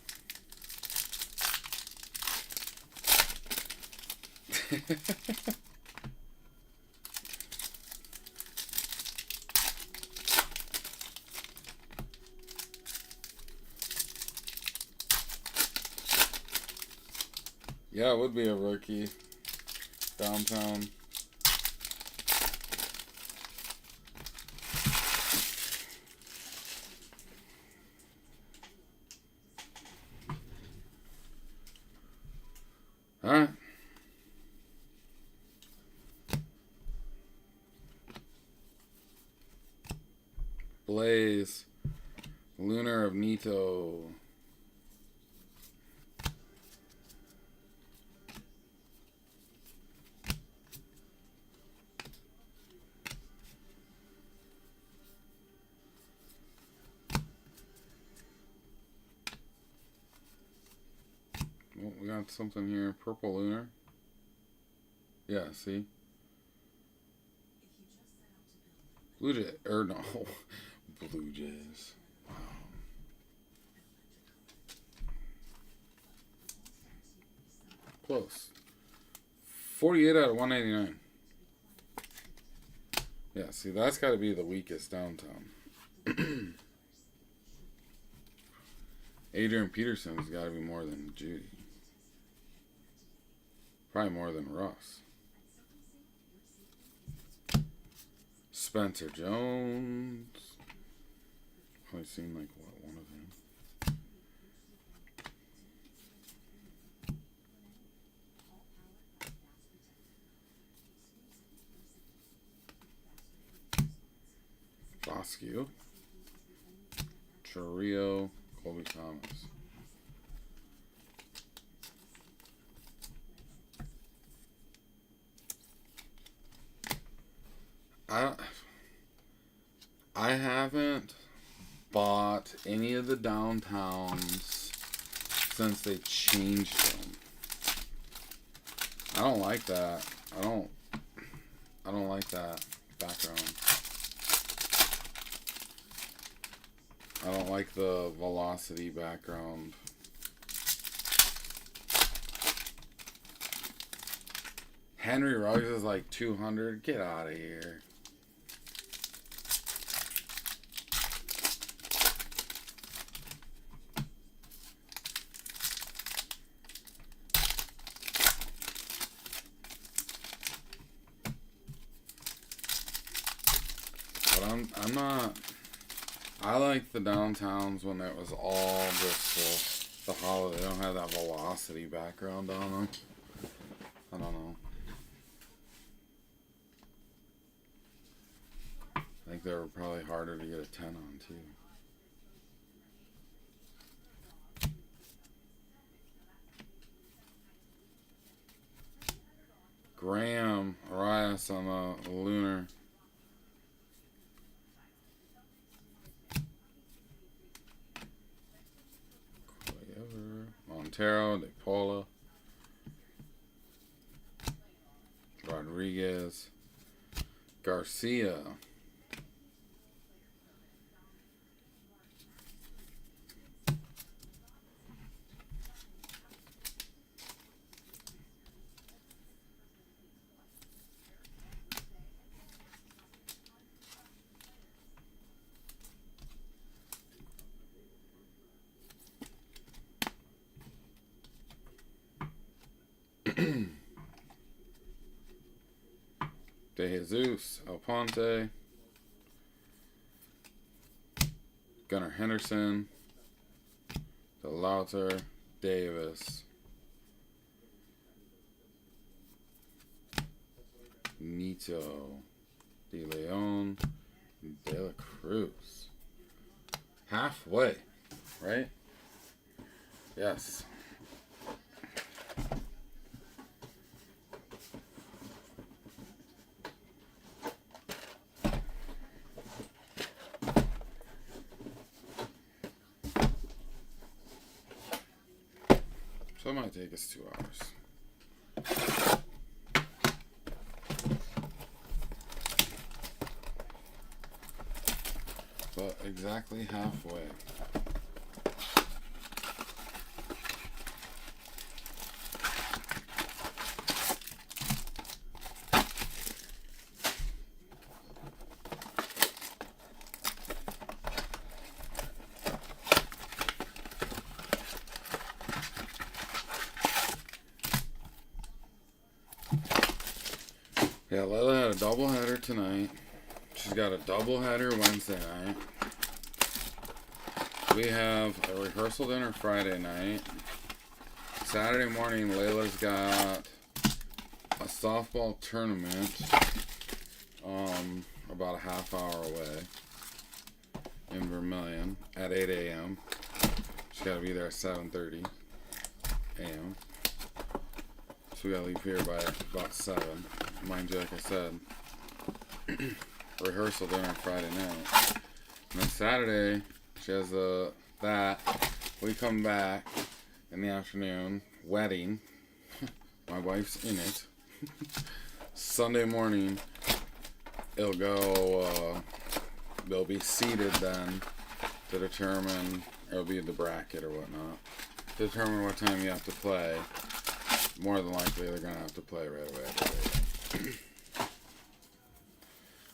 Yeah, it would be a rookie. Downtown. Alright. Lunar of Nito. Oh, we got something here. Purple Lunar. Yeah, see? Blue Jay, or no, Blue Jays. Wow. Close. 48 out of 189. Yeah, see, that's got to be the weakest downtown. Adrian Peterson's got to be more than Judy. Probably more than Russ. Spencer Jones. I've seen like what, one of them. Bosque. Chorio. Colby Thomas. I haven't bought any of the downtowns since they changed them. I don't like that. I don't like that background. I don't like the velocity background. Henry Ruggs is like 200. Get out of here. But I'm not. I like the downtowns when it was all just the hollow. They don't have that velocity background on them. I don't know. I think they were probably harder to get a 10 on too. Graham Arias on the Lunar. Montero, De Paula, Rodriguez, Garcia. De Jesus, Alponte, Gunnar Henderson, DeLauter, Davis, Nito, De Leon, De La Cruz. Halfway, right? Yes. So it might take us 2 hours. But exactly halfway. Yeah, Layla had a doubleheader tonight. She's got a doubleheader Wednesday night. We have a rehearsal dinner Friday night. Saturday morning, Layla's got a softball tournament about a half hour away in Vermillion. at 8 a.m. She's got to be there at 7:30 a.m. So we got to leave here by about 7. Mind you, like I said, rehearsal dinner Friday night. And then Saturday, she has that. We come back in the afternoon. Wedding. My wife's in it. Sunday morning, it'll go, they'll be seated then to determine, it'll be the bracket or whatnot, to determine what time you have to play. More than likely, they're going to have to play right away.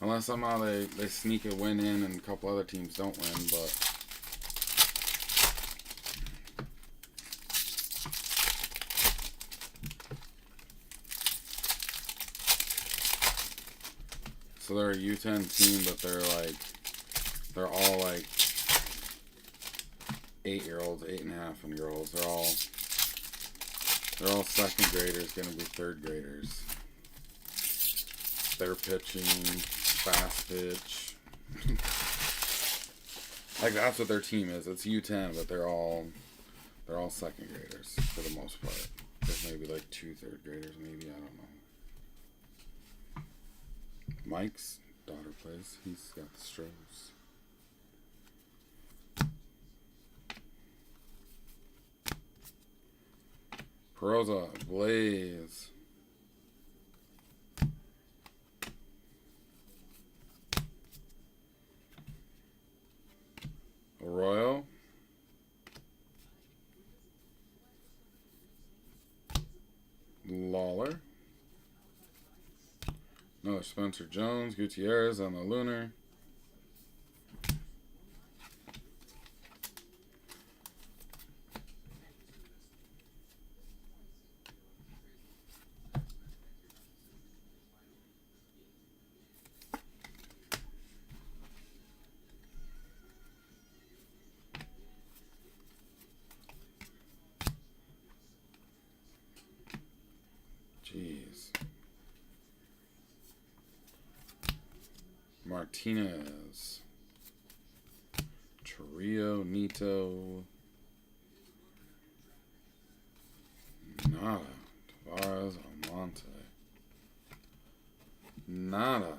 Unless somehow they sneak a win in and a couple other teams don't win, but... So they're a U10 team, but they're all like 8-year-olds, 8.5-year-olds. They're all second graders, gonna be third graders. They're pitching, fast pitch. Like that's what their team is. It's U10, but they're all second graders for the most part. There's maybe like 2 third graders, maybe, I don't know. Mike's daughter plays. He's got the Stros. Perosa, Blaze. Arroyo. Lawler. Another Spencer Jones, Gutierrez on the Lunar. Jeez. Martinez, Trio, Nito, Nada, Tavares, Almonte, Nada.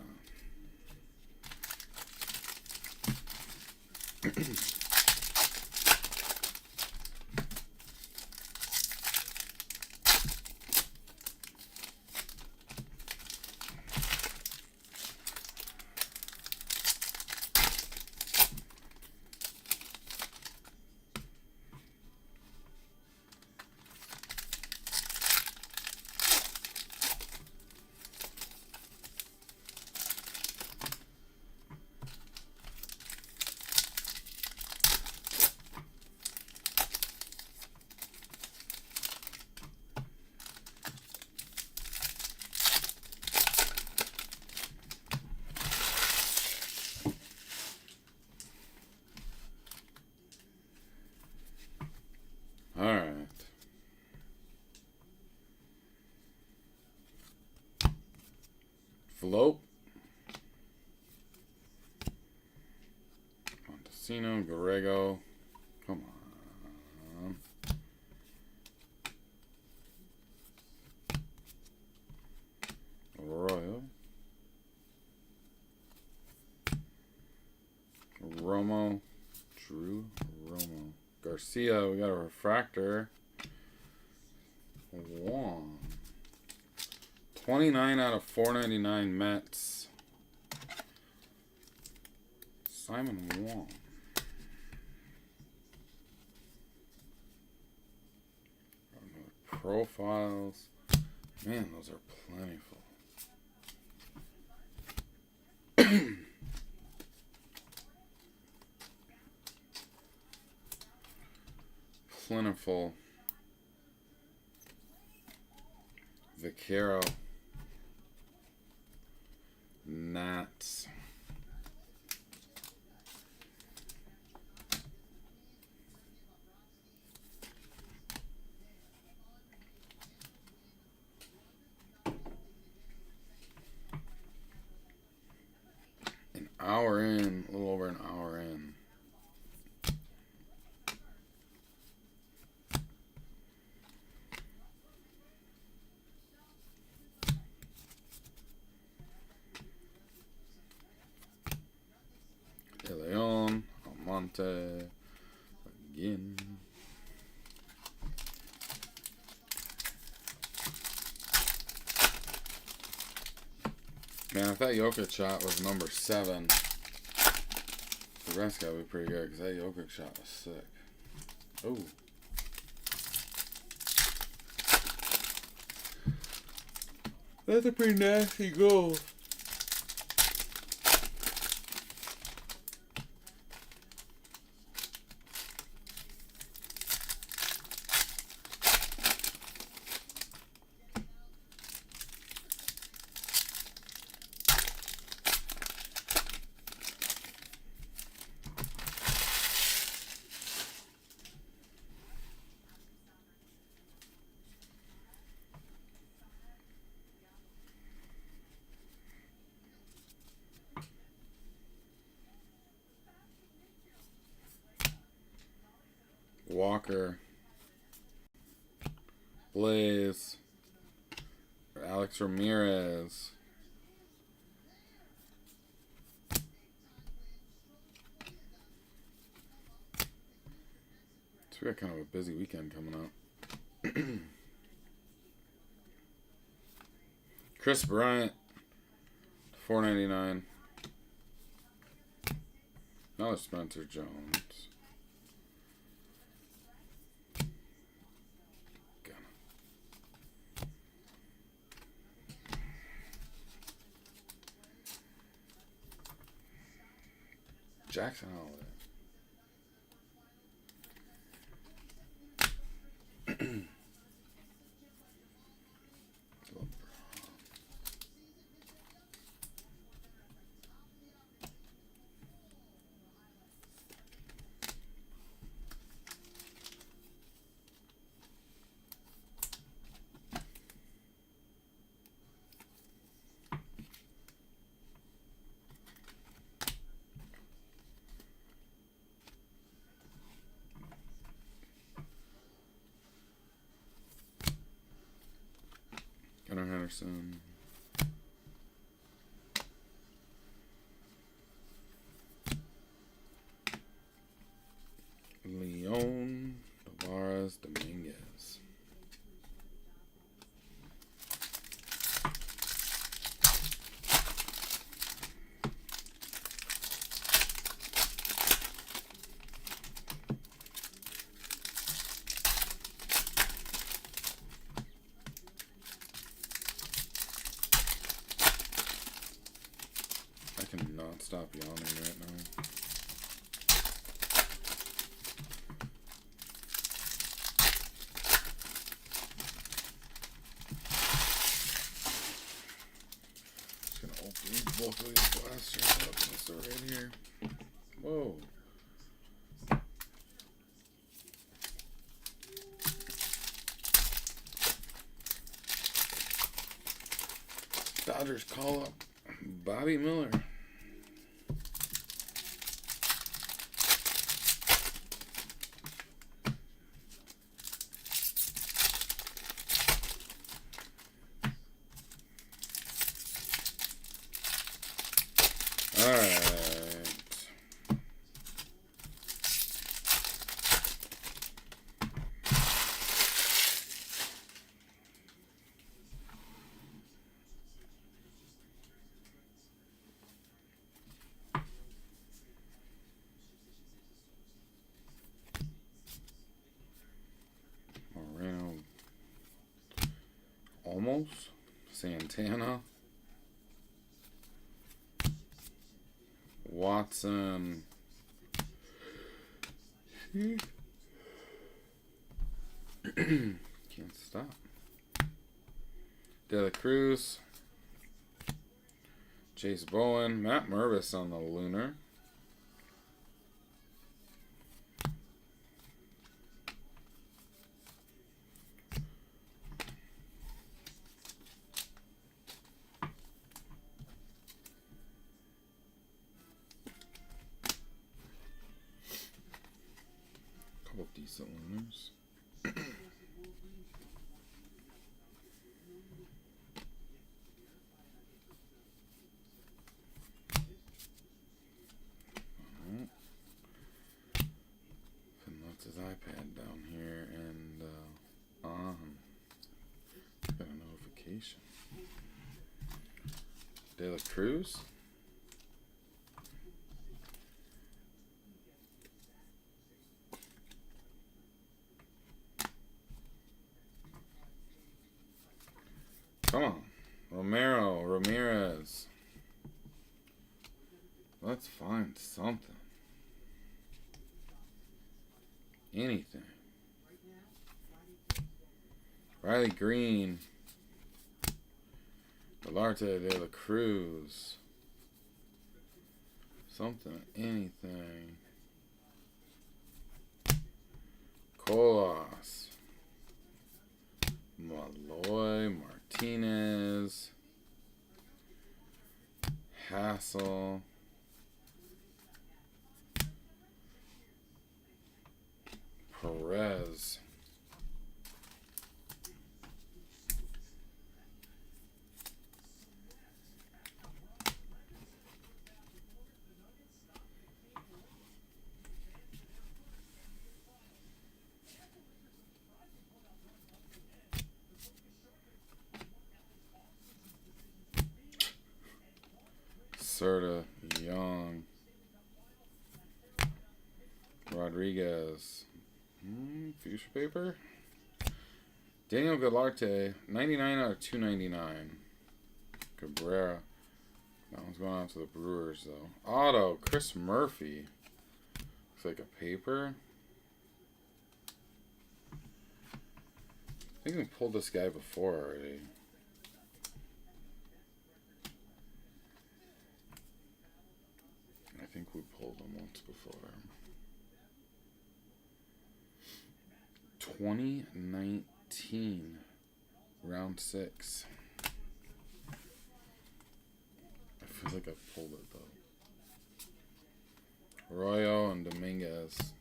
Alright. Float. Montesino, Garrego. Come on. Arroyo. Romo. Drew Romo. Garcia, we got a refractor. 29 out of 499 Mets. Simon Wong. Profiles. Man, those are plentiful. Plentiful. Vaquero. Nats. An hour in, a little over an hour in. Almonte again. Man, if that Jokic shot was number 7, the rest gotta be pretty good because that Jokic shot was sick. Oh. That's a pretty nasty goal. Walker, Blaze, Alex Ramirez. So we got kind of a busy weekend coming up. Chris Bryant, $4.99. Another Spencer Jones. Jackson Holiday. Gunnar Henderson. Leon Tavares Dominguez. I cannot stop yawning right now. Just gonna open both of these blasters up. Let's start right here. Whoa. Dodgers call up Bobby Miller. All right. Moreno. Almost. Santana. Watson. Can't stop. De La Cruz. Chase Bowen. Matt Mervis on the Lunar. Couple decent Lunars. De La Cruz. Come on. Romero, Ramirez. Let's find something. Anything. Riley Green. Galarte de la Cruz. Something, anything. Colas. Malloy, Martinez. Hassel. Perez. Serta, Young, Rodriguez, fuchsia paper, Daniel Galarte, 99 out of 299, Cabrera, that one's going on to the Brewers though, auto, Chris Murphy, looks like a paper, I think we pulled this guy before already. I think we pulled him once before. 2019, round 6. I feel like I pulled it though. Arroyo and Dominguez.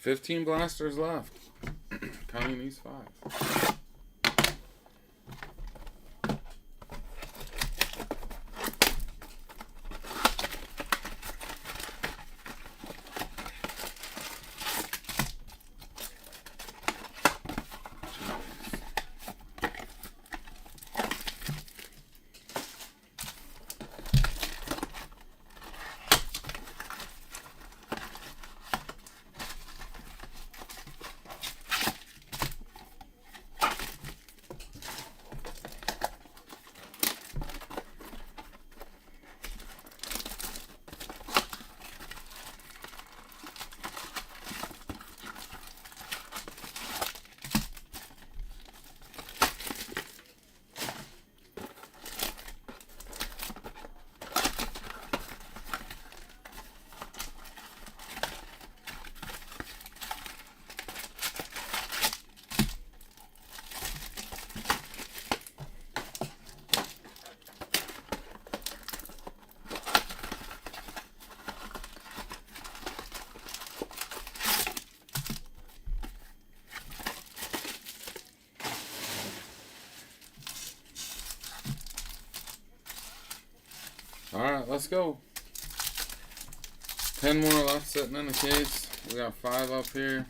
$15 blasters left. Counting these 5. 'Alright, let's go. 10 more left sitting in the case. We got 5 up here.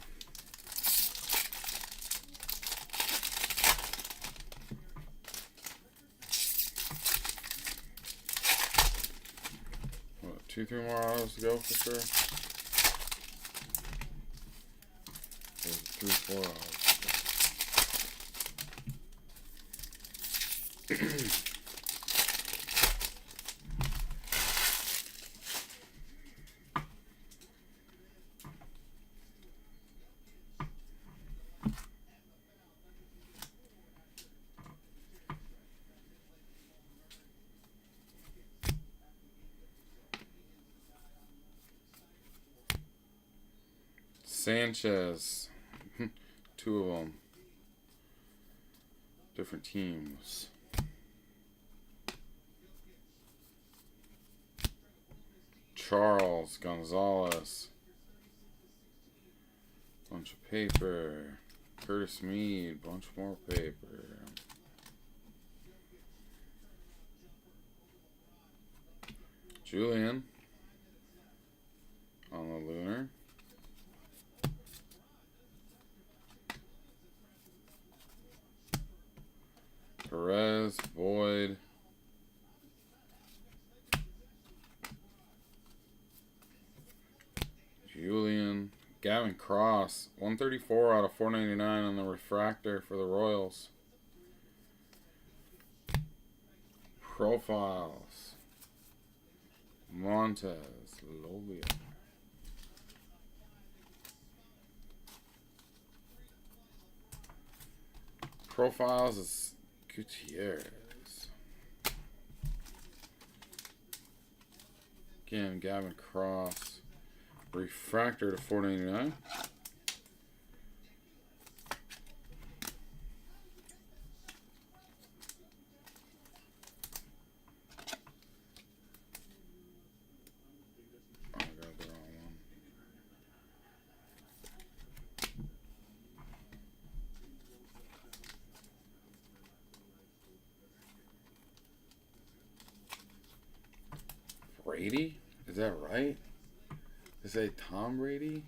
What, 2, 3 more autos to go for sure? There's 3, 4 autos. Sanchez, 2 of them, different teams. Charles, Gonzalez, bunch of paper, Curtis Mead, bunch more paper. Julian on the Lunar. Perez, Boyd. Julian. Gavin Cross. 134 out of 499 on the refractor for the Royals. Profiles. Montez. Lobia. Profiles is Gutierrez. Again, Gavin Cross. Refractor to 499. Oh, I got the wrong one. Brady? Is that right? Is that Tom Brady?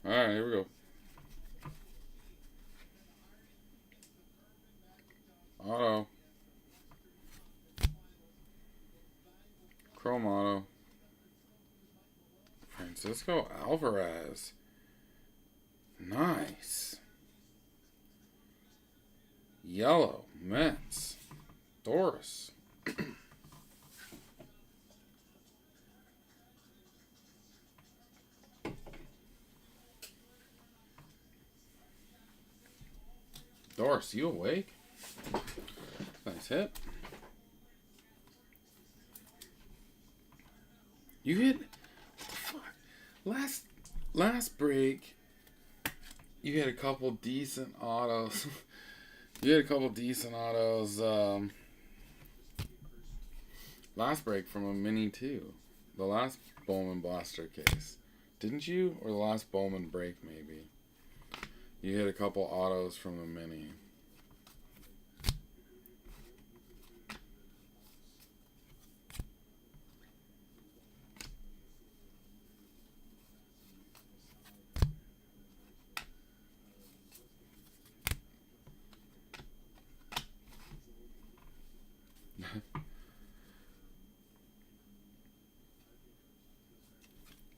Alright, here we go. Auto. Chrome auto. Francisco Alvarez. Nice. Yellow. Mets. Doris. Doris, you awake? Nice hit. You hit. Fuck. Last break, you had a couple decent autos. Last break from a mini too. The last Bowman blaster case. Didn't you? Or the last Bowman break maybe. You hit a couple autos from the mini.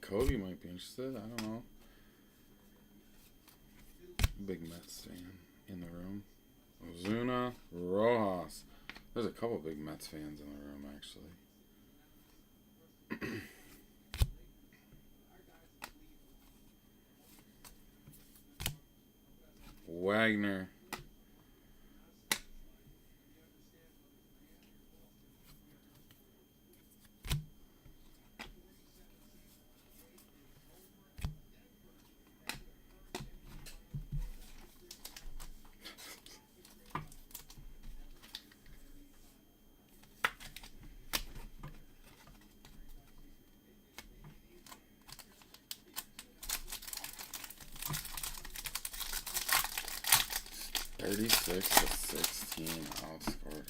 Kobe might be interested. I don't know. Big Mets fan in the room. Ozuna, Rojas. There's a couple big Mets fans in the room, actually. Wagner. $36 to $16 outscored.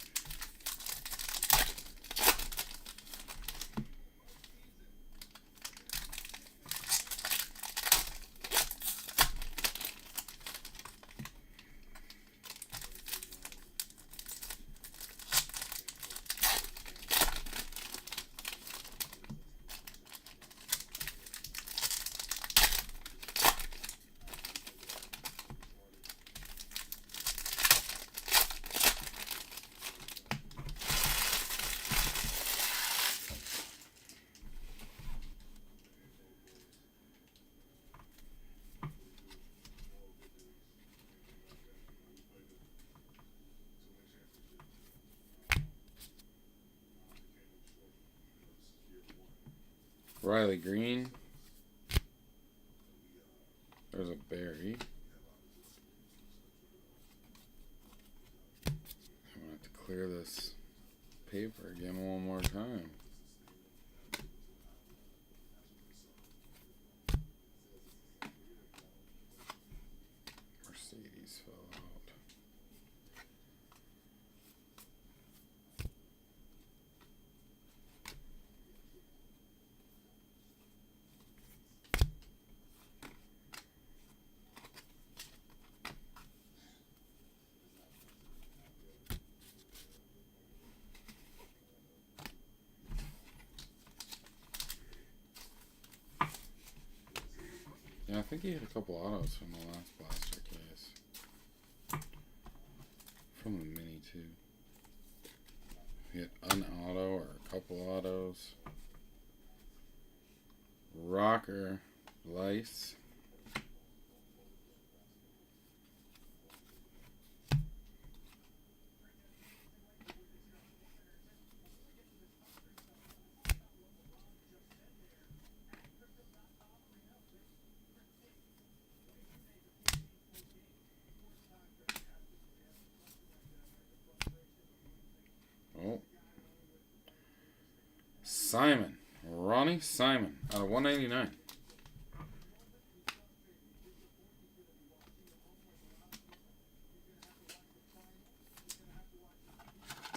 Riley Green. There's a berry. I'm going to have to clear this paper again one more time. Mercedes fell out. Yeah, I think he hit a couple autos from the last blaster case. From the mini, too. He hit an auto or a couple autos. Rocker. Lice. Oh. Simon. Ronnie Simon out of 199.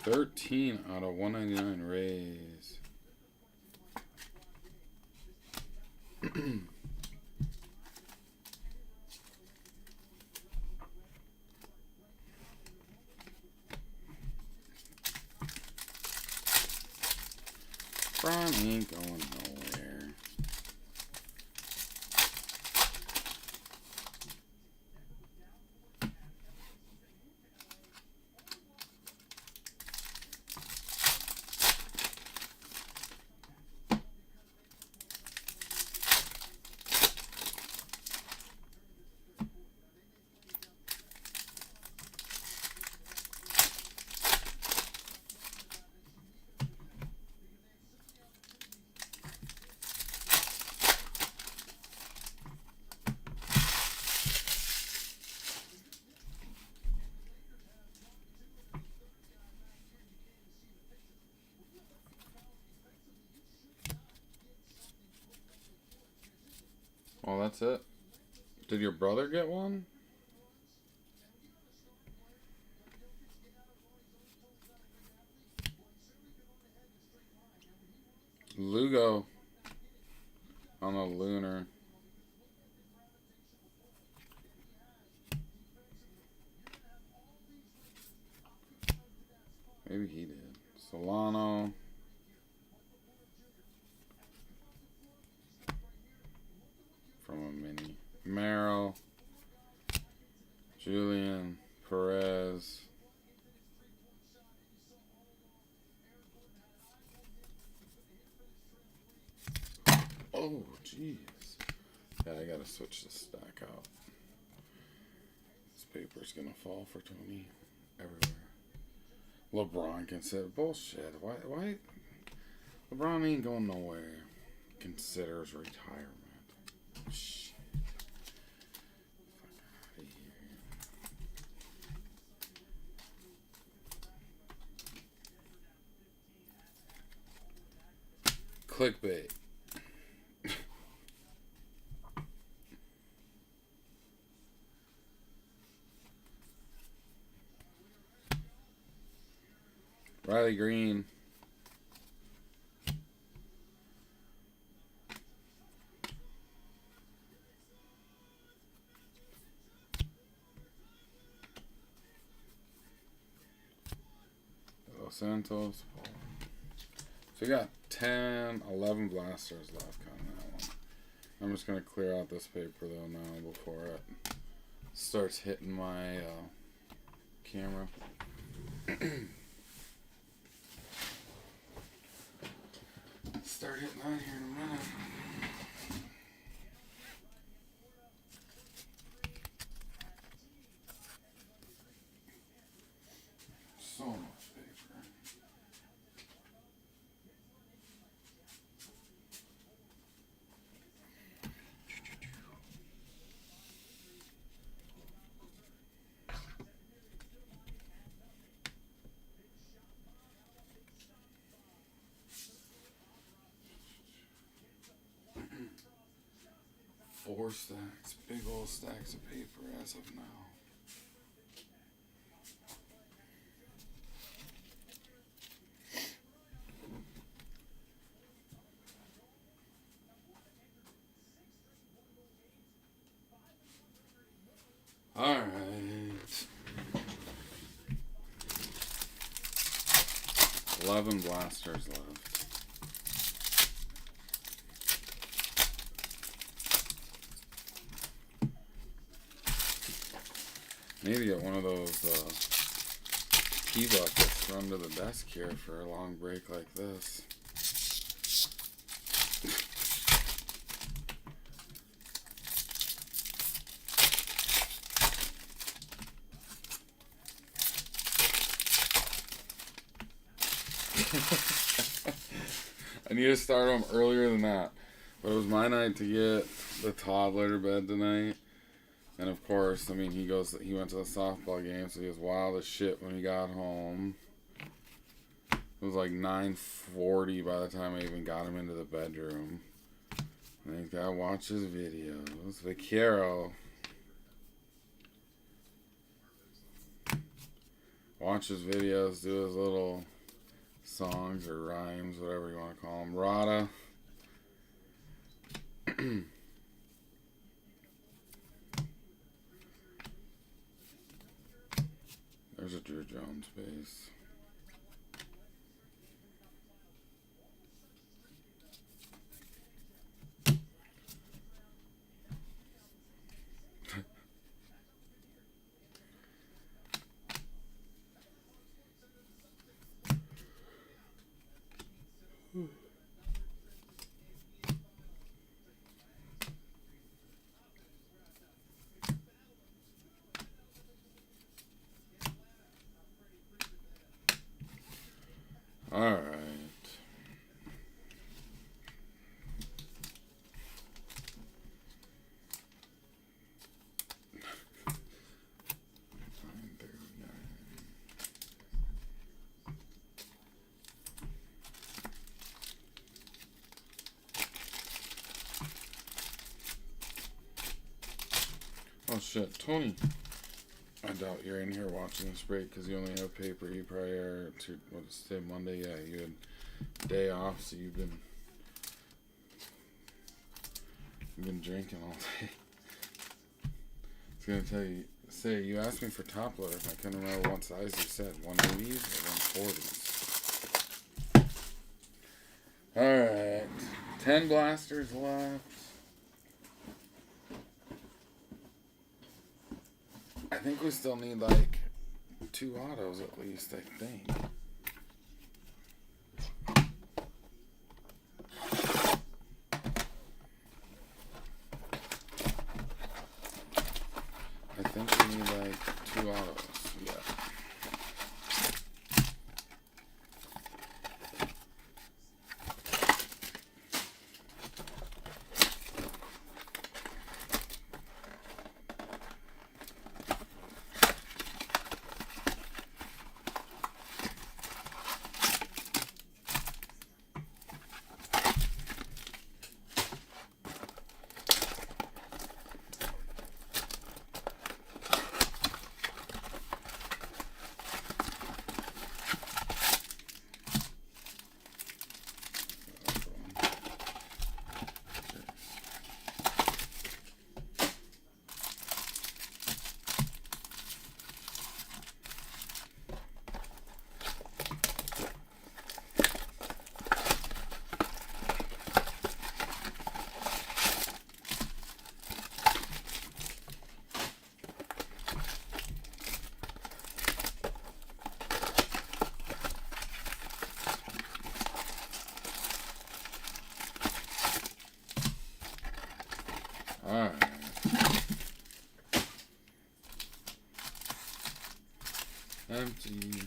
$13 out of 199 Rays. Brian ain't going nowhere. Oh, that's it. Did your brother get one? Lugo on a lunar. Maybe he did. Solano. From a mini. Merrill. Julian. Perez. Oh, jeez. Yeah, I gotta switch this stack out. This paper's gonna fall for Tony everywhere. LeBron can sit. Bullshit. Why? LeBron ain't going nowhere. Considers retirement. Shit. Fuck out of here. Clickbait. Riley Green. Los Santos. So we got 10, 11 blasters left on that one. I'm just going to clear out this paper though now before it starts hitting my camera. Start hitting that here in a minute. So much paper. 4 stacks, big old stacks of paper as of now. Alright. $11 blasters left. Need to get one of those key buckets run to the desk here for a long break like this. I need to start them earlier than that. But it was my night to get the toddler to bed tonight. And of course, I mean, he went to the softball game, so he was wild as shit when he got home. It was like 9:40 by the time I even got him into the bedroom. And he's got to watch his videos. Vaquero. Watch his videos, do his little songs or rhymes, whatever you want to call them. Rada. There's a Drew Jones base. Alright. Oh shit, Tony. I doubt you're in here watching this break because you only have paper. You probably are to what's today, Monday? Yeah, you had day off, so you've been drinking all day. I was gonna say you asked me for top loaders. I couldn't remember what size you said. 180s or 140s. Alright. 10 blasters left. I think we still need like 2 autos at least, I think. I think we need like 2 autos, yeah. Alright. Empty.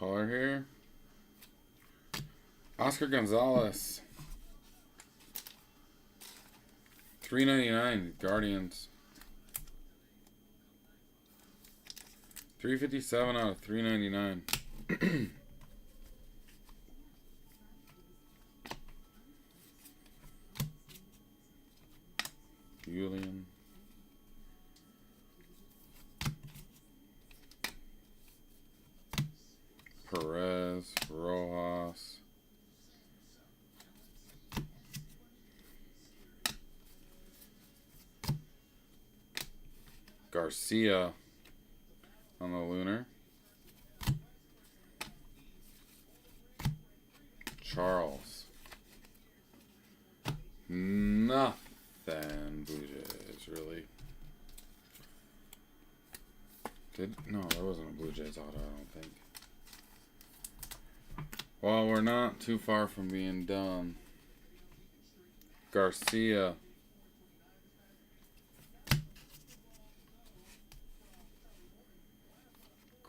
color here. Oscar Gonzalez. $3.99 Guardians. 357 out of 399. Julian. Perez, Rojas. Garcia on the lunar. Charles. Nothing Blue Jays, really. No, there wasn't a Blue Jays auto, I don't think. Well, we're not too far from being done. Garcia.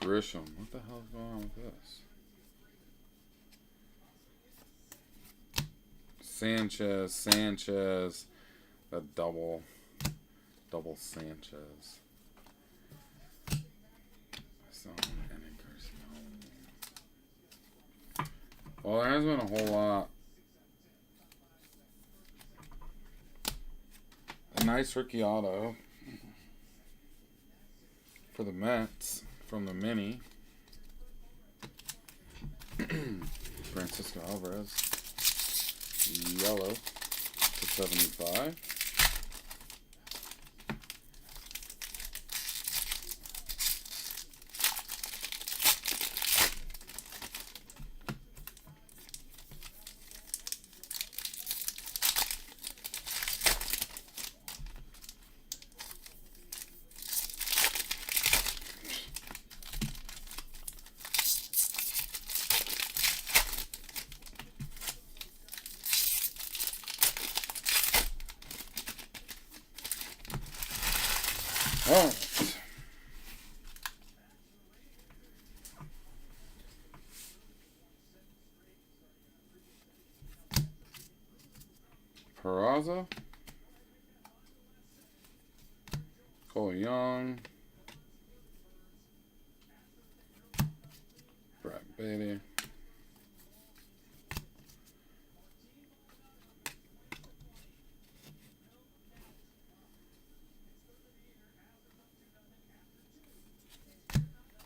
Grisham. What the hell is going on with this? Sanchez. A double Sanchez. Well, there hasn't been a whole lot. A nice rookie auto for the Mets from the mini. Francisco Alvarez. Yellow to 75. Alright. Peraza. Cole Young. Brett Beatty.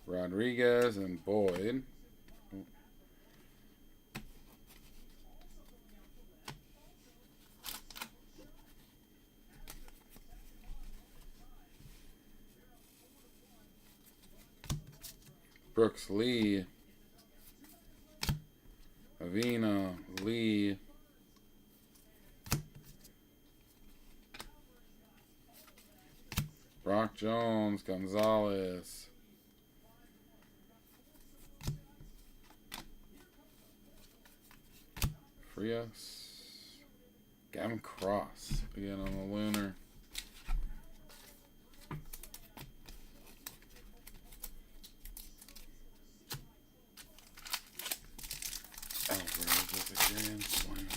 Rodriguez and Boyd. Brooks Lee. Avina Lee. Brock Jones, Gonzalez. Frias. Gavin Cross again on the lunar. Alvarez with a grand slam.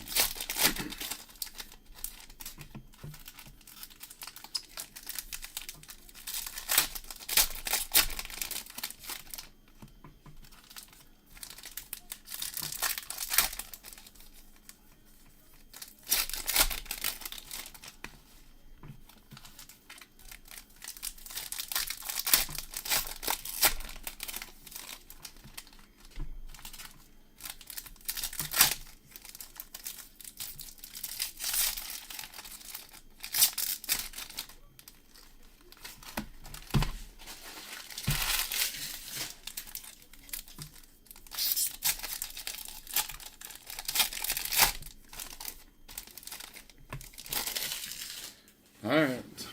Alright.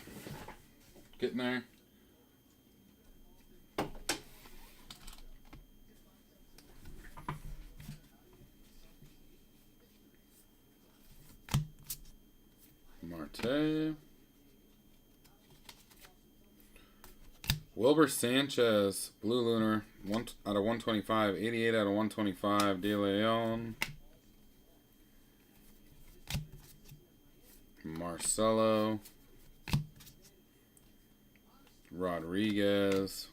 Getting there. Marte. Wilbur Sanchez, Blue Lunar, 1 out of 125. 88 out of 125. De Leon. Marcelo. Rodriguez.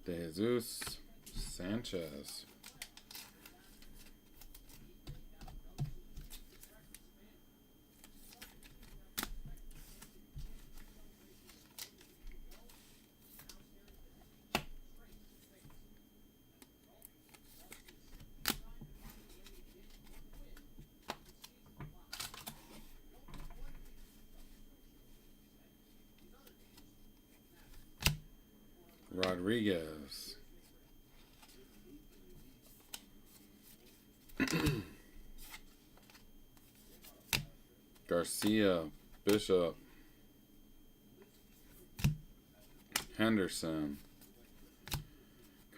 De Jesus. Sanchez. Rodriguez. Garcia. Bishop. Henderson.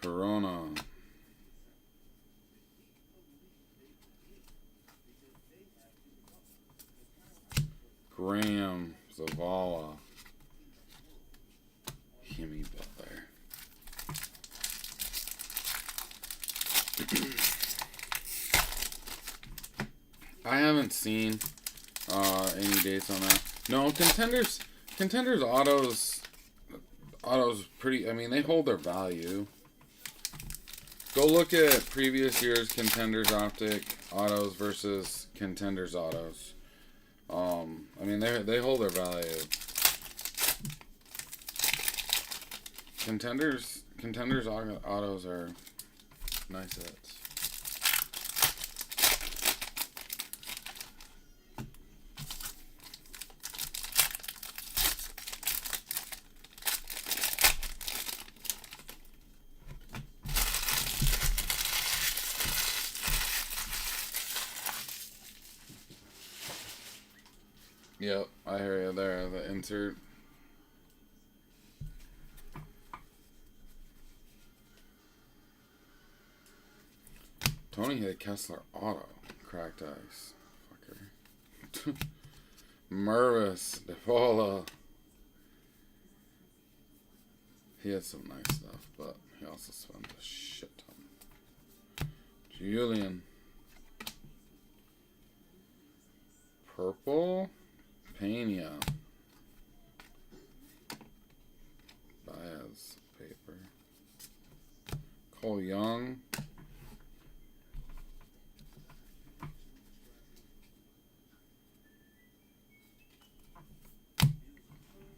Corona. Graham. Zavala. Jimmy Butler. I haven't seen any dates on that. No, contenders autos pretty. I mean, they hold their value. Go look at previous year's contenders optic autos versus contenders autos. I mean, they hold their value. Contenders autos are nice hits. Yep, I hear you there. The insert. Tony hit Kessler auto. Cracked ice. Fucker. Mervis. DePaula. He had some nice stuff, but he also spent a shit ton. Julian. Purple. Pena. Baez paper. Cole Young.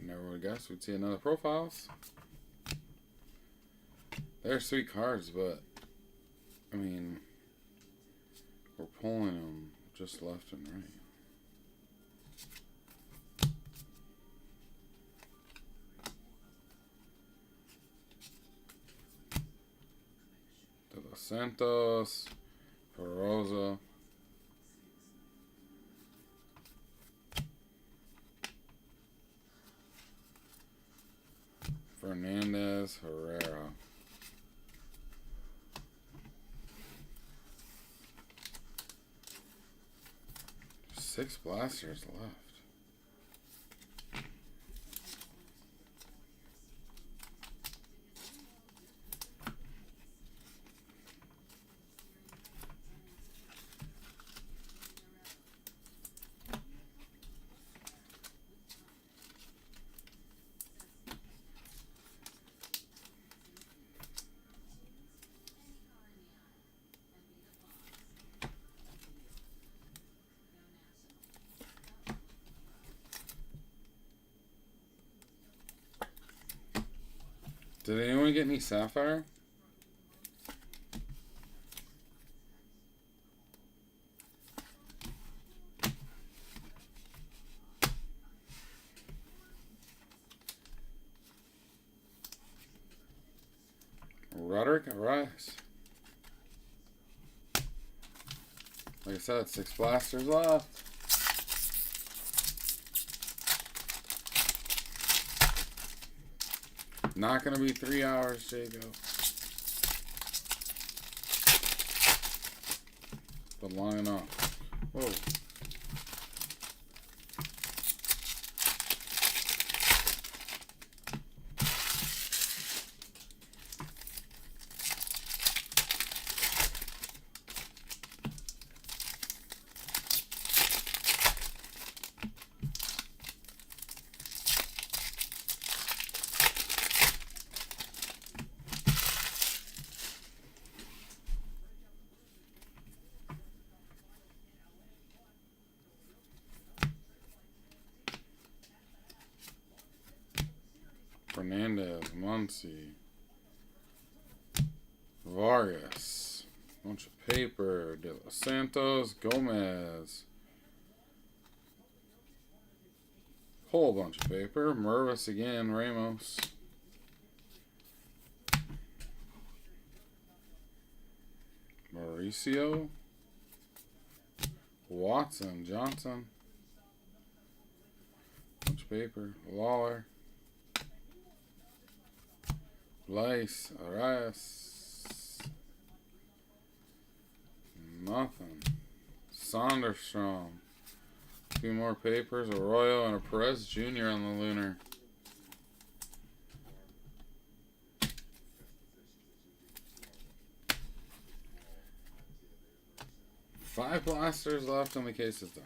Never would have guessed we'd see another profiles. They're sweet cards, but I mean, we're pulling them just left and right. De Los Santos, Perosa. Fernandez, Herrera. Six blasters left. Did anyone get any Sapphire? Roderick Rice. Like I said, 6 blasters left. Not gonna be 3 hours, Jacob. But long enough. Whoa. Fernandez, Muncy, Vargas, bunch of paper, De Los Santos, Gomez, whole bunch of paper, Mervis again, Ramos, Mauricio, Watson, Johnson, bunch of paper, Lawler, Blyce, Arias, nothing, Sonderstrom, 2 more papers, Arroyo, and a Perez Jr. on the lunar. Five blasters left and the case is done.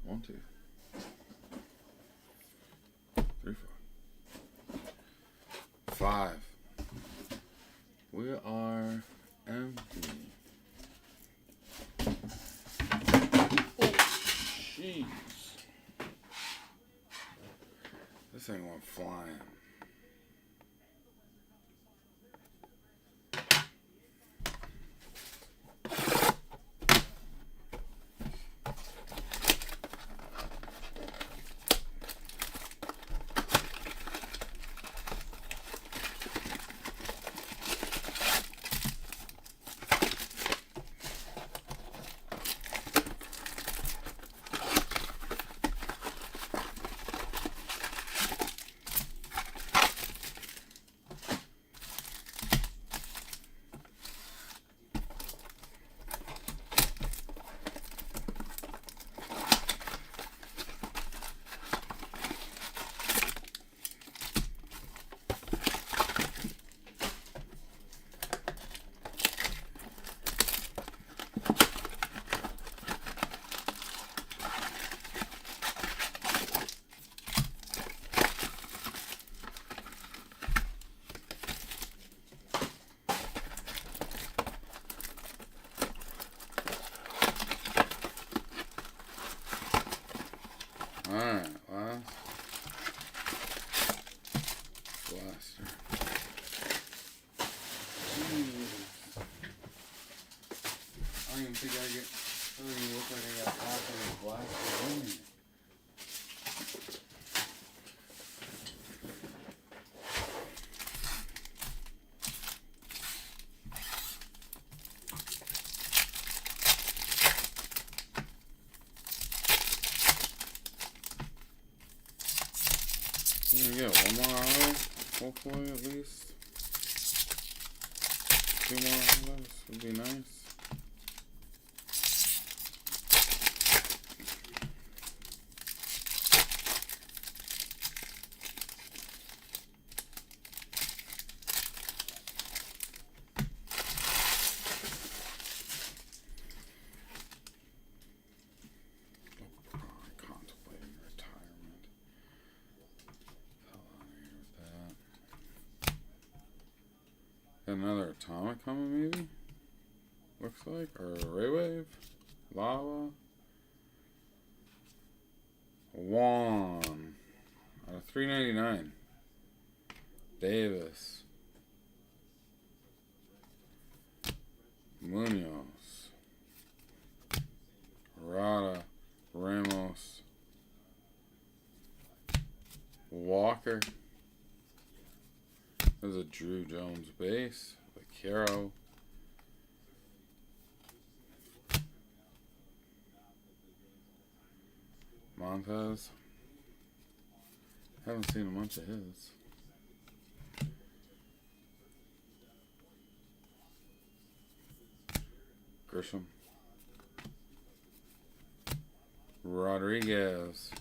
1, 2, 3, 4, 5. We are empty. Oh, jeez. This thing went flying. Alright, last blaster. I don't even think it doesn't even look like I got half of the blaster in here. We get one more auto, hopefully at least. 2 more autos would be nice. Contemplating retirement. Another atomic coming, maybe? Looks like. Or ray wave. Lava. Juan. Out of 399. Davis. Munoz. Rada. Ramos. Walker. There's a Drew Jones base. Vaquero. Montez. Haven't seen a bunch of his. Grisham. Rodriguez.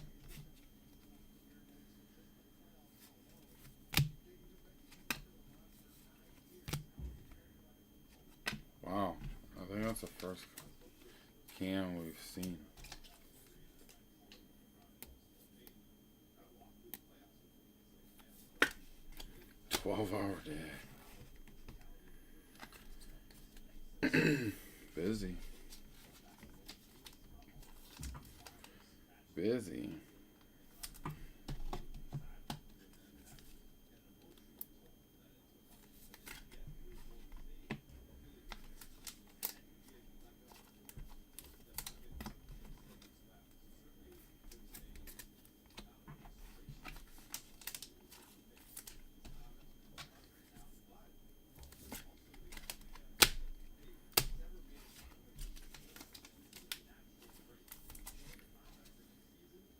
Wow, I think that's the first cam we've seen. $12-hour day. Busy. Busy.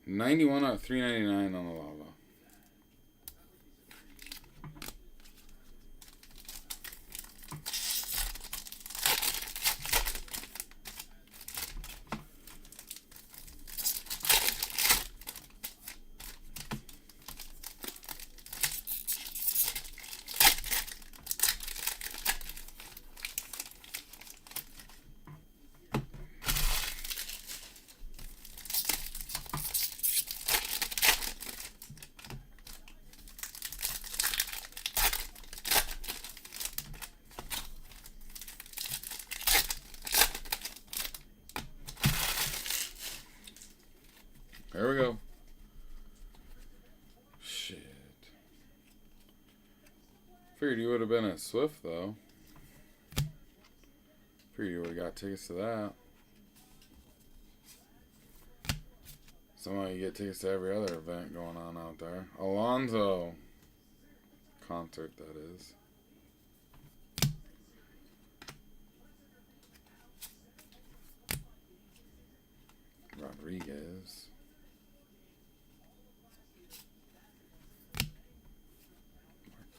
$91 out of $3.99 on the lava. There we go. Shit. Figured you would have been at Swift, though. Figured you would have got tickets to that. Somehow you get tickets to every other event going on out there. Alonzo concert, that is. Rodriguez.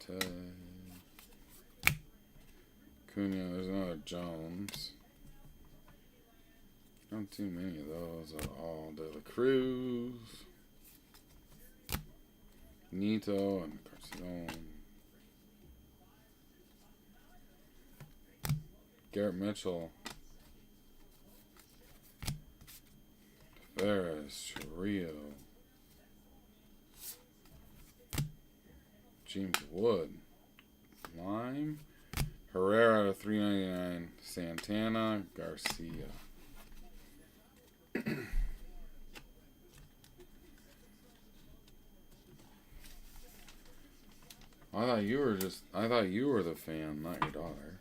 Marte. Cunha. There's another Jones. Not too many of those at all. De La Cruz. Nito and Carcion. Garrett Mitchell. Ferris. Rio. James Wood. Lime. Herrera to $3.99. Santana. Garcia. I thought you were the fan, not your daughter.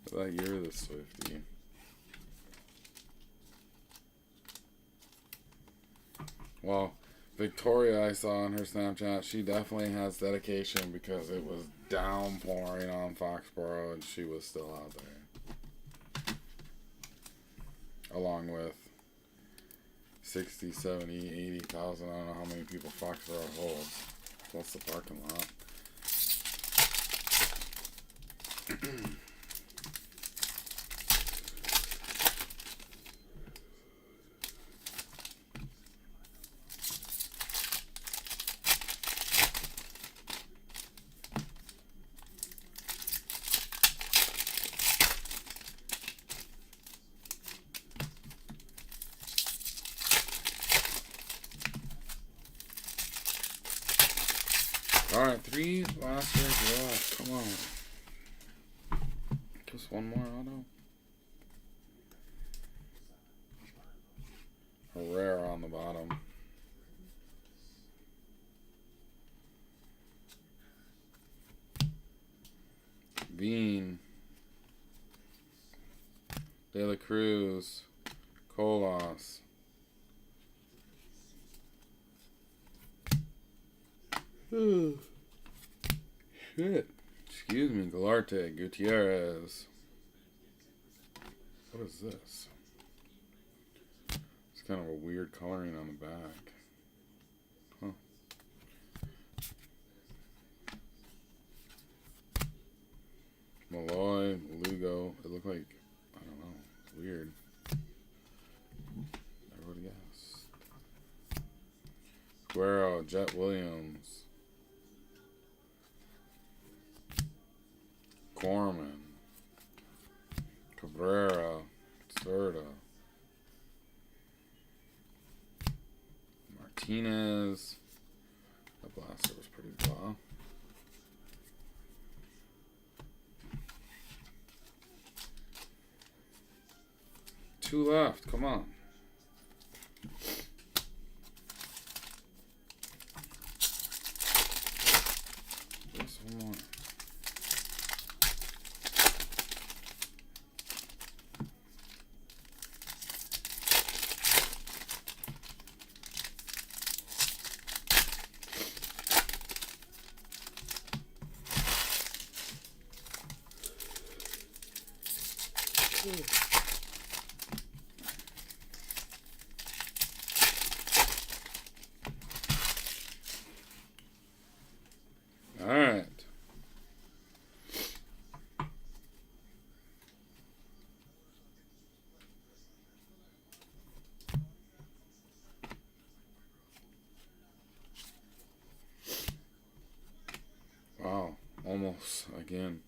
I thought you were the Swiftie. Well, Victoria, I saw on her Snapchat, she definitely has dedication because it was downpouring on Foxborough and she was still out there. Along with 60, 70, 80,000, I don't know how many people Foxborough holds. Plus the parking lot. Alright, 3 last years left. Come on. Just one more auto. Herrera on the bottom. Bean. De La Cruz. Colas. Shit. Excuse me, Galarte, Gutierrez. What is this? It's kind of a weird coloring on the back. Huh. Malloy, Lugo. It looked like, I don't know, it's weird. Never would have guessed. Guerrero, Jet Williams. Corman. Cabrera, Serta, Martinez. The blaster was pretty blah. Two left. Come on. Just one more. All right. Wow. Almost again.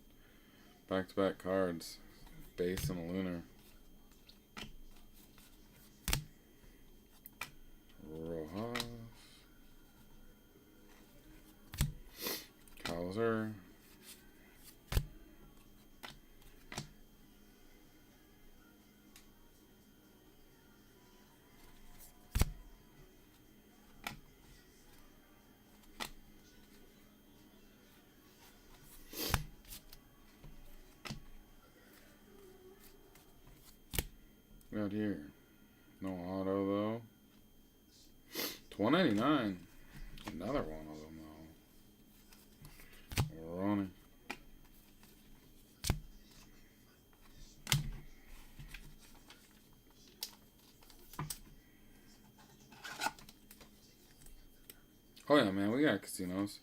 Back-to-back cards. Base and a lunar. Rojas. Hauser. Out here. No auto though. It's $199. Another one of them though. Ronnie. Oh yeah, man, we got casinos.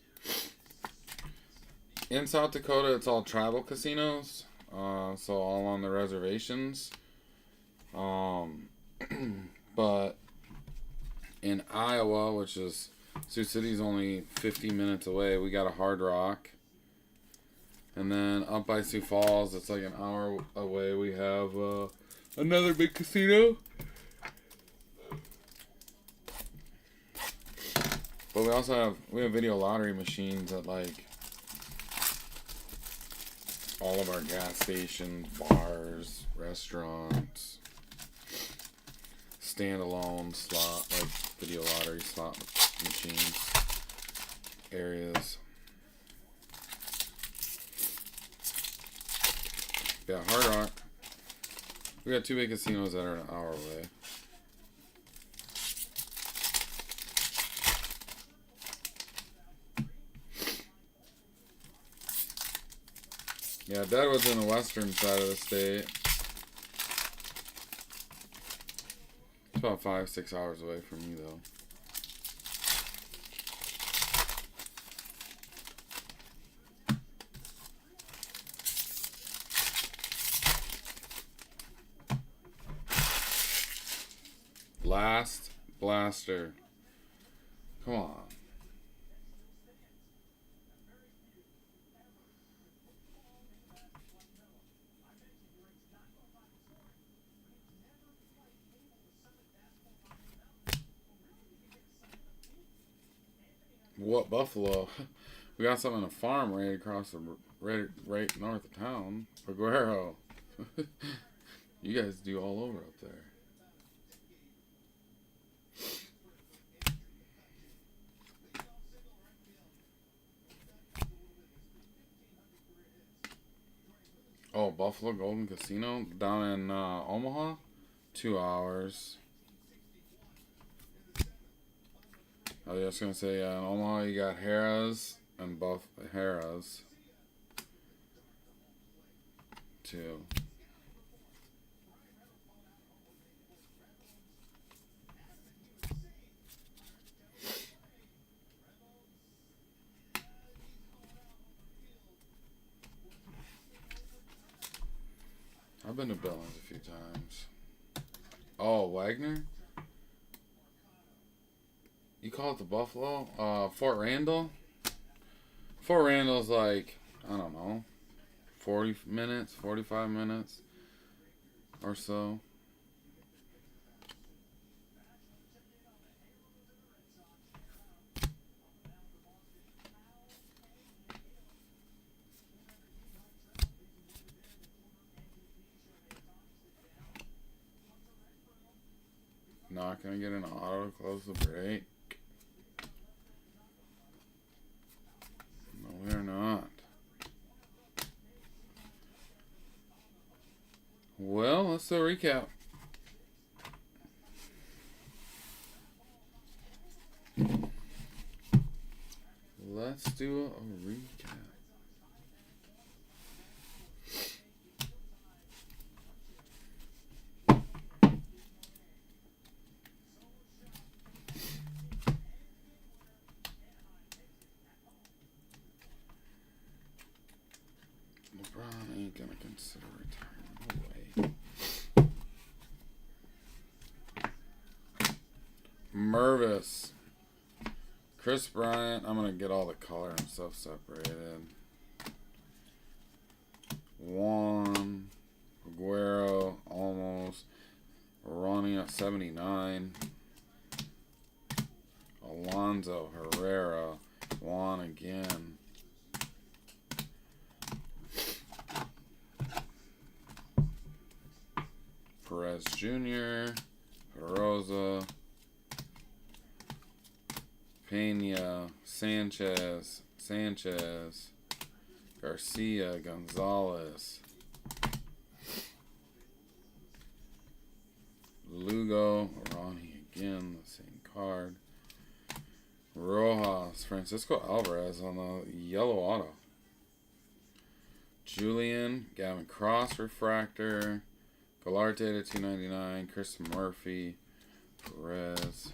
In South Dakota, it's all tribal casinos. So all on the reservations. But in Iowa, which is Sioux City's only 50 minutes away, we got a Hard Rock. And then up by Sioux Falls, it's like an hour away, we have another big casino. But we also have video lottery machines at like all of our gas stations, bars, restaurants, standalone slot, like video lottery slot machines, areas. Yeah, Hard Rock. We got two big casinos that are an hour away. Yeah, Deadwood's in the western side of the state. It's about 5-6 hours away from you, though. Last blaster. Come on. What Buffalo? We got some in a farm right across the right north of town. Aguero. You guys do all over up there. Oh, Buffalo Golden Casino down in Omaha? 2 hours. I was just gonna say, in Omaha you got Harrah's and Harrah's too. I've been to Billings a few times. Oh, Wagner? You call it the Buffalo? Fort Randall? Fort Randall's like, I don't know, 40 minutes, 45 minutes. or so. Not gonna get an auto to close the break. No, we're not. Well, let's do a recap. Let's do a recap. LeBron ain't gonna consider retirement. No way. Mervis. Chris Bryant. I'm gonna get all the color and stuff separated. Juan. Aguero. Almost. Ronnie at 79. Alonzo. Herrera. Juan again. Perez Jr., Rosa, Pena, Sanchez, Garcia, Gonzalez, Lugo, Ronnie again, the same card, Rojas, Francisco Alvarez on the yellow auto, Julian, Gavin Cross refractor, Galarte to 299, Chris Murphy, Perez,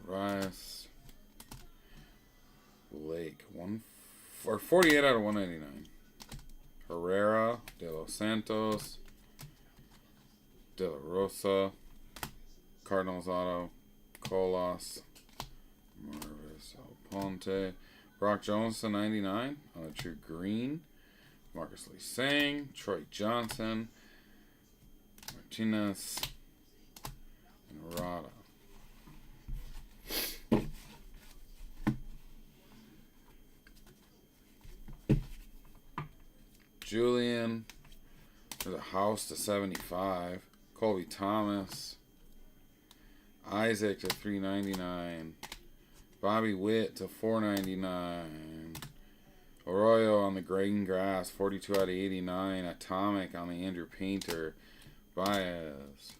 Rice, Blake, 48 out of 199. Herrera, De Los Santos, De La Rosa, Cardinals auto, Colas, Mervis, Ponte, Brock Jones to 99 on a true green. Marcus Lee Sang, Troy Johnson, Martinez, and Rada. Julian, there's a house to 75. Colby Thomas, Isaac to 399. Bobby Witt to 499. Arroyo on the green grass, 42 out of 89. Atomic on the Andrew Painter. Baez.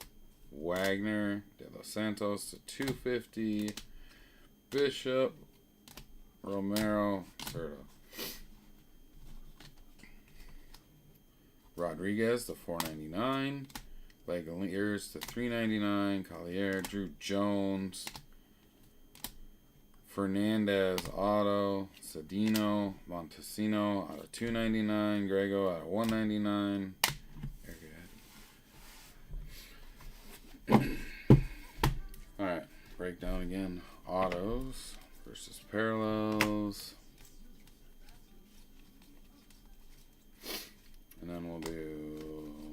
Wagner. De Los Santos to 250. Bishop. Romero. Serta. Rodriguez to 499. Legaliers to 399. Collier. Drew Jones. Fernandez auto, Cedino, Montesino out of 299, Grego out of 199. Very good. Alright, breakdown again. Autos versus parallels. And then we'll do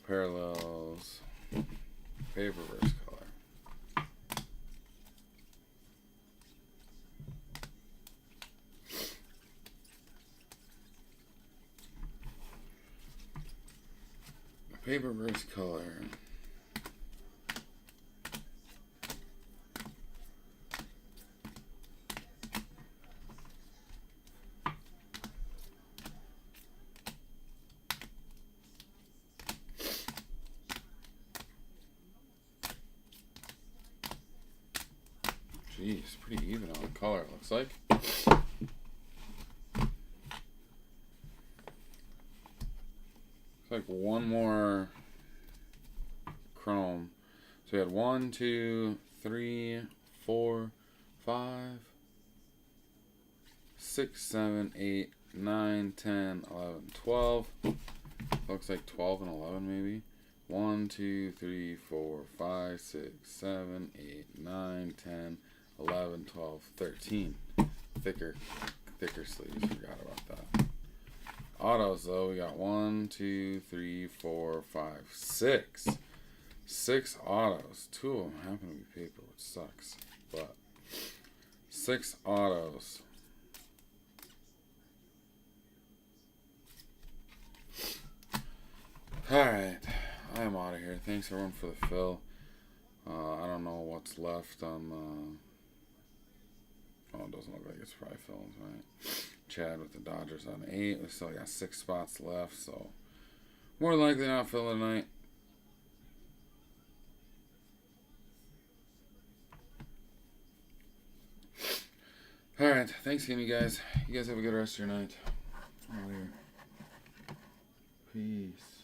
parallels, paper versus color. Paper versus color. Jeez, pretty even on the color, it looks like. Like one more chrome. So we had 1, 2, 3, 4, 5, 6, 7, 8, 9, 10, 11, 12. Looks like 12 and 11 maybe. 1, 2, 3, 4, 5, 6, 7, 8, 9, 10, 11, 12, 13. Thicker sleeves. Forgot about that. autos, though. We got 1, 2, 3, 4, 5, 6. 6 autos. 2 of them happen to be paper, which sucks. But 6 autos. Alright. I'm out of here. Thanks, everyone, for the fill. I don't know what's left on oh, it doesn't look like it's probably filling tonight. Chad with the Dodgers on 8. We still got 6 spots left, so more likely not fill tonight. Alright, thanks again, you guys. You guys have a good rest of your night. Out here. Peace.